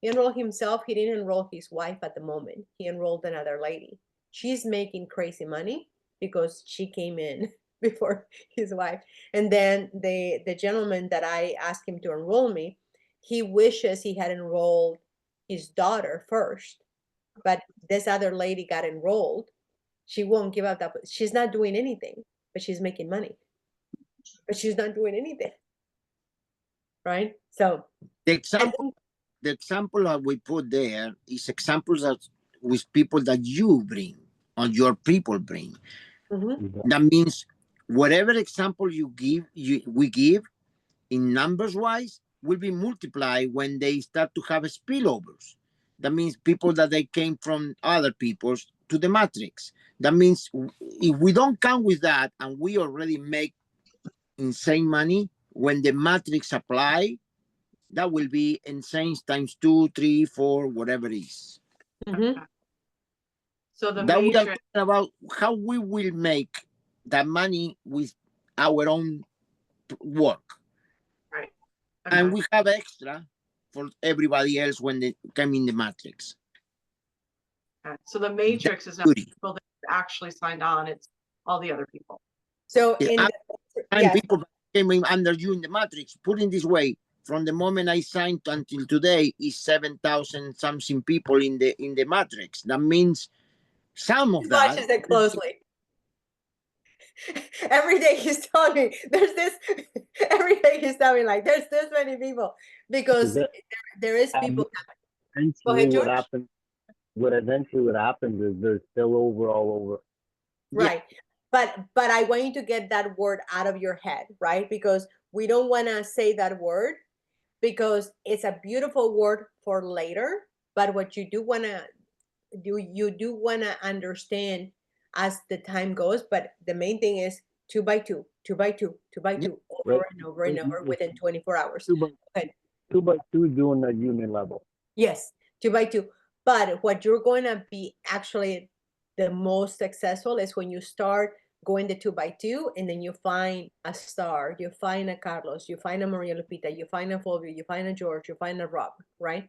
He didn't enroll his wife at the moment. He enrolled another lady. She's making crazy money because she came in before his wife. And then the gentleman that I asked him to enroll me, he wishes he had enrolled his daughter first. But this other lady got enrolled. She won't give up that. She's not doing anything, but she's making money. But she's not doing anything. Right? So the example that we put there is examples that with people that you bring or your people bring. That means whatever example we give in numbers wise will be multiplied when they start to have spillovers. That means people that they came from other peoples to the matrix. That means if we don't count with that and we already make insane money, when the matrix apply, that will be insane times 2, 3, 4, whatever it is. So the that matrix, we are talking about how we will make that money with our own work. Right. And Okay. we have extra for everybody else when they come in the matrix. Okay. So the matrix is not Beauty. people that actually signed on, it's all the other people. So Yeah, in I'm the, And yes, people came in under you in the matrix. Put it this way: from the moment I signed until today, is 7,000 something people in the matrix. That means some of he that. watches it closely. Every day he's telling me there's this. Every day he's telling me like there's this many people because Is there is And people. Go eventually, ahead, what George. happens? What eventually what happens is there's spillover all over. Yeah. Right. But I want you to get that word out of your head, right? Because we don't want to say that word because it's a beautiful word for later. But what you do want to do, you do want to understand as the time goes. But the main thing is 2 by 2, 2 by 2, 2 by Yeah. 2, over Right. and over and over within 24 hours. 2 by Okay. 2 by 2 doing the union level. Yes, 2 by 2. But what you're going to be actually the most successful is when you start going the 2 by 2 and then you find a star, you find a Carlos, you find a Maria Lupita, you find a Fulvio, you find a George, you find a Rob, right?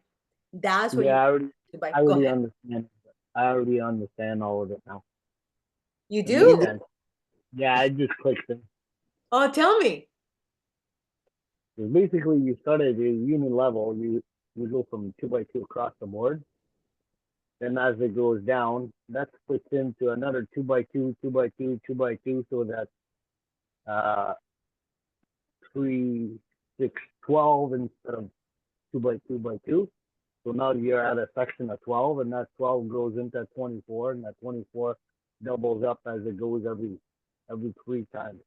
That's when Yeah, you 2 by I go already ahead. understand. I already understand all of it now. You It do? makes sense. Yeah, it just clicked in. Oh, tell me. 'Cause basically, you start at the union level, you go from 2 by 2 across the board. Then as it goes down, that splits into another 2 by 2, 2 by 2, 2 by 2, so that's 3, 6, 12 instead of 2 by 2 by 2. So now you're at a section of 12, and that 12 goes into 24, and that 24 doubles up as it goes every 3 times.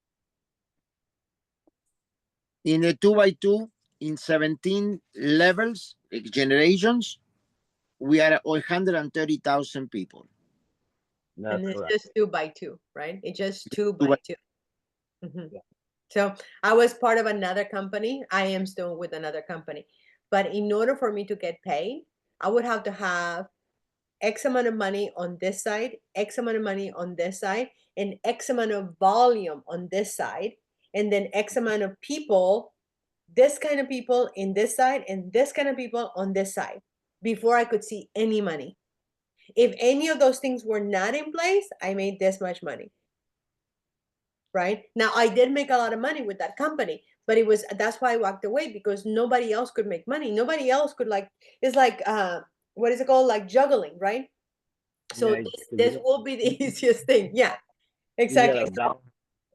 In a 2 by 2, in 17 levels, generations, we are 130,000 people. That's And it's correct. just 2 by 2, right? It's just 2 2 by by 2. Mhm. Yeah. So I was part of another company. I am still with another company. But in order for me to get paid, I would have to have X amount of money on this side, X amount of money on this side, and X amount of volume on this side, and then X amount of people, this kind of people in this side, and this kind of people on this side, before I could see any money. If any of those things were not in place, I made this much money. Right now, I did make a lot of money with that company, but that's why I walked away, because nobody else could make money. Nobody else could, like, it's like what is it called, like juggling, right? So Yeah, this will be the easiest thing. Yeah, you exactly. gotta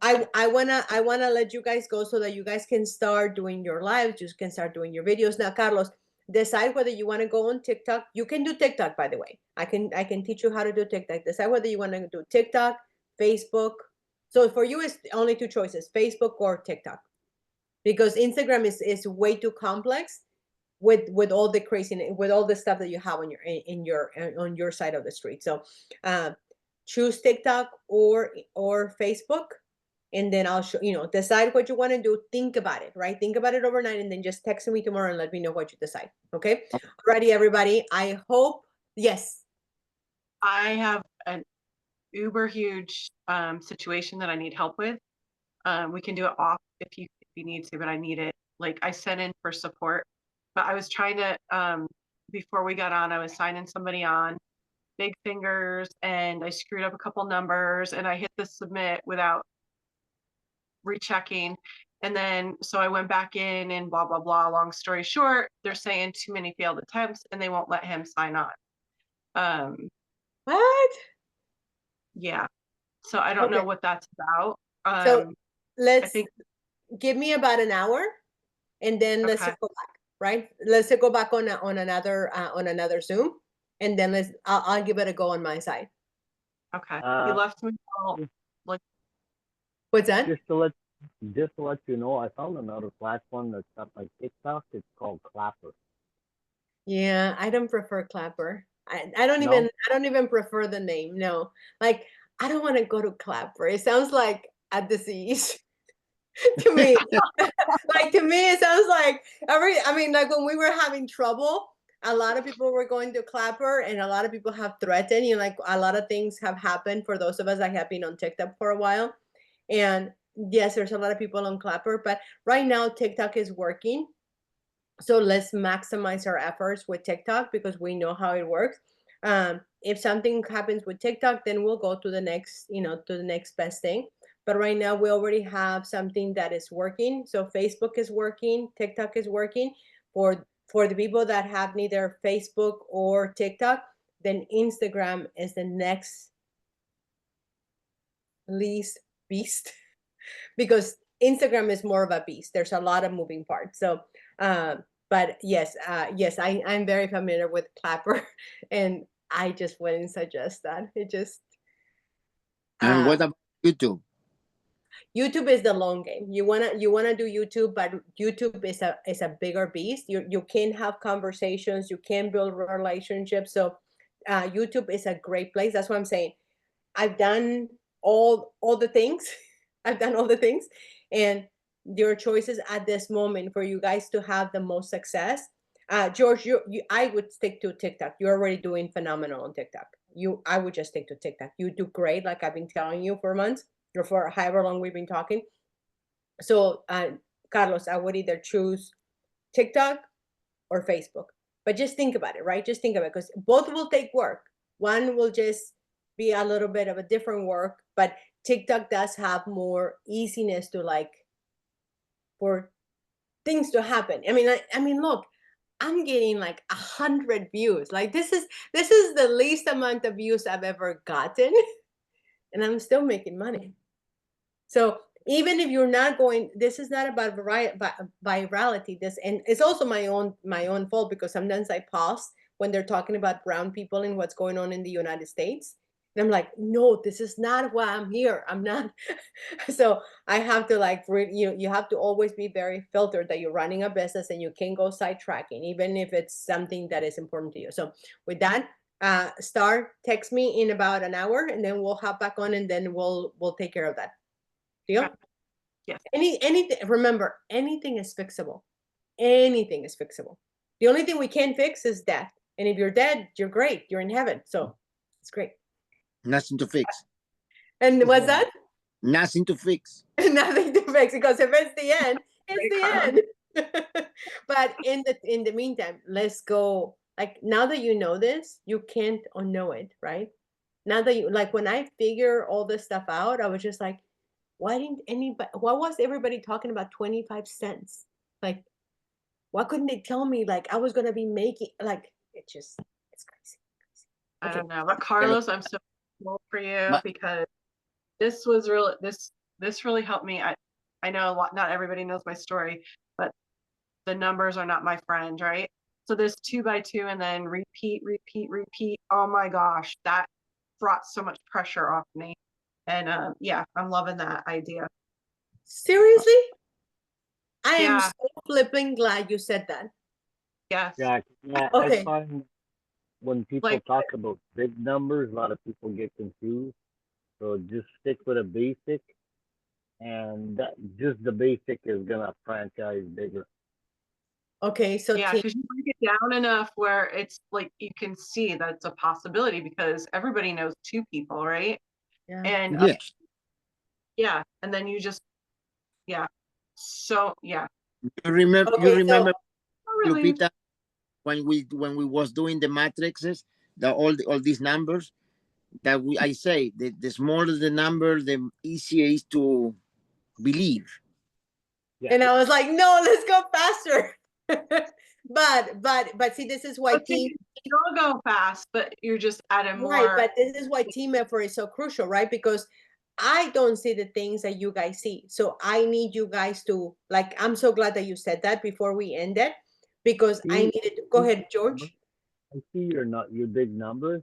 balance. I wanna let you guys go so that you guys can start doing your lives, you can start doing your videos. Now, Carlos, decide whether you want to go on TikTok. You can do TikTok, by the way. I can teach you how to do TikTok. Decide whether you want to do TikTok, Facebook. So for you, it's only 2 choices: Facebook or TikTok, because Instagram is way too complex with all the crazy, with all the stuff that you have on your side of the street. So choose TikTok or Facebook, and then I'll show decide what you want to do. Think about it, right? Think about it overnight, and then just text me tomorrow and let me know what you decide. Okay. Alrighty, everybody. I hope. Yes. I have an uber huge situation that I need help with. We can do it off if you need to, but I need it. Like, I sent in for support, but I was trying to before we got on, I was signing somebody on, big fingers, and I screwed up a couple numbers, and I hit the submit without rechecking. And then so I went back in and blah blah blah. Long story short, they're saying too many failed attempts and they won't let him sign on. What? Yeah. So I don't know Okay. what that's about. So I let's think give me about an hour, and then let's okay. circle back. Right? Let's circle back on another Zoom, and then I'll give it a go on my side. Okay. You Uh, left me all, like, What's that? just to let you know, I found another platform that's not like TikTok. It's called Clapper. Yeah, I don't prefer Clapper. I don't No? even prefer the name. No, like, I don't want to go to Clapper. It sounds like a disease to me. Like, to me, it sounds like like when we were having trouble, a lot of people were going to Clapper, and a lot of people have threatened. Like, a lot of things have happened for those of us that have been on TikTok for a while, and yes, there's a lot of people on Clapper, but right now TikTok is working. So let's maximize our efforts with TikTok because we know how it works. If something happens with TikTok, then we'll go to the next, to the next best thing. But right now we already have something that is working. So Facebook is working, TikTok is working. For the people that have neither Facebook or TikTok, then Instagram is the next least beast because Instagram is more of a beast. There's a lot of moving parts. So, but yes, I'm very familiar with Clapper, and I just wouldn't suggest that. It just And what about YouTube? YouTube is the long game. You wanna do YouTube, but YouTube is a bigger beast. You can have conversations, you can build relationships. So YouTube is a great place. That's what I'm saying. I've done all the things. I've done all the things, and your choices at this moment for you guys to have the most success. George, I would stick to TikTok. You're already doing phenomenal on TikTok. I would just stick to TikTok. You do great, like I've been telling you for months or for however long we've been talking. So, Carlos, I would either choose TikTok or Facebook. But just think about it, right? Just think about it, because both will take work. One will just be a little bit of a different work, but TikTok does have more easiness to for things to happen. I mean, look, I'm getting like 100 views. Like this is the least amount of views I've ever gotten, and I'm still making money. So even if you're not going, this is not about virality. And it's also my own fault because sometimes I pause when they're talking about brown people and what's going on in the United States. And I'm like, no, this is not why I'm here. I'm not. So I have to you have to always be very filtered that you're running a business and you can go sidetracking, even if it's something that is important to you. So with that, Star, text me in about an hour and then we'll hop back on and then we'll take care of that. Deal? Yes. Anything, remember, anything is fixable. Anything is fixable. The only thing we can't fix is death. And if you're dead, you're great. You're in heaven. So it's great. Nothing to fix. And what's that? Nothing to fix. Nothing to fix, because if it's the end, it's Great the end. But in the meantime, let's go. Like now that you know this, you can't unknow it, right? Now that you when I figure all this stuff out, I was just like, why was everybody talking about 25 cents? Like, why couldn't they tell me I was gonna be making it's crazy. I don't know, but Carlos, I'm so grateful for you because this was really this really helped me. I know not everybody knows my story, but the numbers are not my friend, right? So there's 2 by 2 and then repeat. Oh my gosh, that brought so much pressure off me. And yeah, I'm loving that idea. Seriously? I am so flipping glad you said that. Yes. Yeah, Okay. I find when people talk about big numbers, a lot of people get confused. So just stick with a basic, and just the basic is gonna franchise bigger. Okay, so yeah, because you break it down enough where it's you can see that it's a possibility because everybody knows 2 people, right? Yeah. And Yes. yeah, and then you just so yeah. You remember? Okay, You remember, Really? Lupita, when we was doing the matrices, all these numbers that I say the smaller the number, the easier it is to believe. Yeah. And I was like, no, let's go faster. but see, this is why team You'll go fast, but you're just adding more. right. But this is why team effort is so crucial, right? Because I don't see the things that you guys see. So I need you guys to I'm so glad that you said that before we end it, because I needed to go ahead, George. I see your big numbers,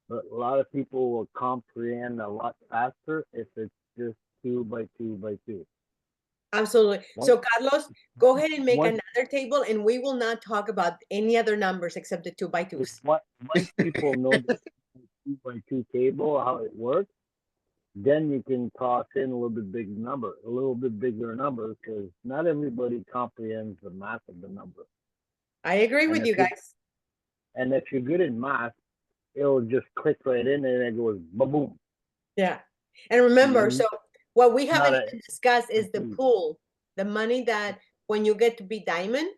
but a lot of people will comprehend a lot faster if it's just 2 by 2 by 2. Absolutely. So Carlos, go ahead and make another table and we will not talk about any other numbers except the 2 by 2s. Once people know the 2 by 2 table, how it works, then you can toss in a little bit bigger number, because not everybody comprehends the math of the number. I agree with you guys. And if you're good in math, it'll just click right in and it goes boom. Yeah. And remember, so What we Not haven't a- even discussed is the Mhm. pool, the money that when you get to be diamond,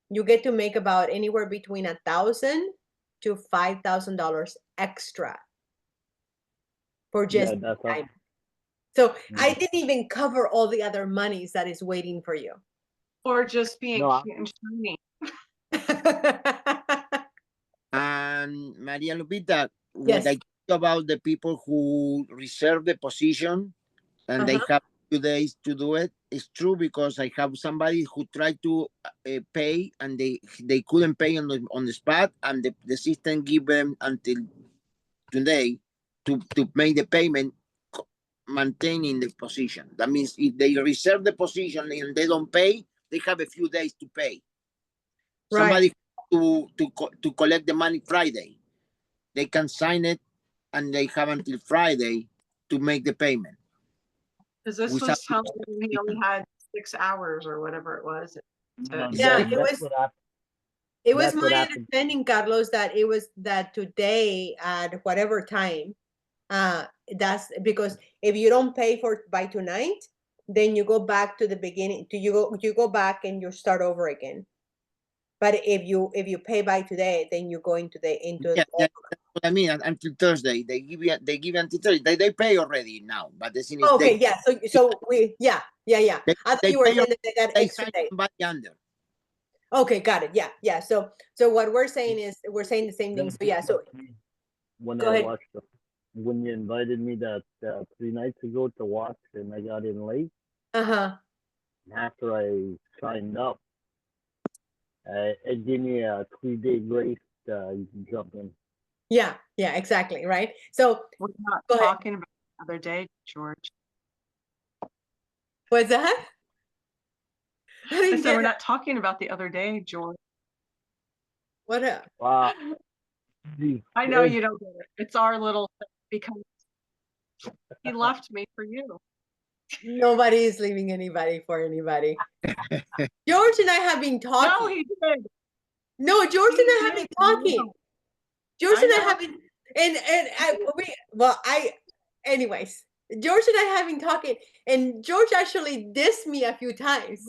you get to make about anywhere between $1,000 to $5,000 extra for just Yeah, that's diamond. So I Mhm. didn't even cover all the other monies that is waiting for you. Or just being No, cute and shiny. And Maria Lupita, what Yes. I talk about the people who reserve the position and they Uh-huh. have 2 days to do it is true, because I have somebody who tried to pay and they couldn't pay on the spot, and the system give them until today to make the payment, maintaining the position. That means if they reserve the position and they don't pay, they have a few days to pay. Right. Somebody to collect the money Friday, they can sign it and they have until Friday to make the payment. Because this Without- was telling me we only had 6 hours or whatever it was. No, Yeah, it that's was- what happened. It was That's what my happened. understanding, Carlos, that it was that today at whatever time, that's because if you don't pay for by tonight, then you go back to the beginning. You go back and you start over again. But if you pay by today, then you go into Yeah, that's what I mean. Until Thursday, they give you until Thursday. They pay already now, but the thing is, Okay, yeah. So we yeah. They- I thought they you were pay saying that they got they extra sign day. somebody under. Okay, got it. Yeah. So what we're saying is we're saying the same thing. So yeah. So when go I ahead. watched when you invited me that 3 nights ago to watch, and I got in late. Uh-huh. After I signed up, it gave me a 3-day grace. You can jump in. Yeah, exactly. Right. So We're not Go ahead. talking about the other day, George. what's that? I I didn't said get we're it. not talking about the other day, George. What up? Wow. Geez, I know you don't get it. It's our little thing because he left me for you. Nobody is leaving anybody for anybody. George and I have been No, talking. he did. No, George and I have He been did. I talking. know. George I and I know. have been, anyways, George and I have been talking, and George actually dissed me a few times.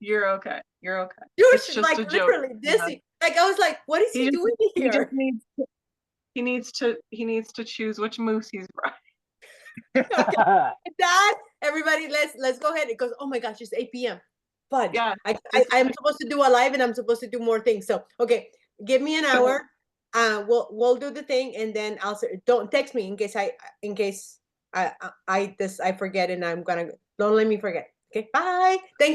You're okay. You're okay. George It's just like a joke. literally dissed me. Like I was like, what is he He just- doing He here? just needs to choose which moose he's riding. Dad, everybody, let's go ahead because oh my gosh, it's 8 p.m. Fudge. Yeah, I'm supposed to do a live and I'm supposed to do more things. So okay, give me an hour. We'll do the thing and then don't text me in case I forget and I'm gonna don't let me forget. Okay, bye. Thank you.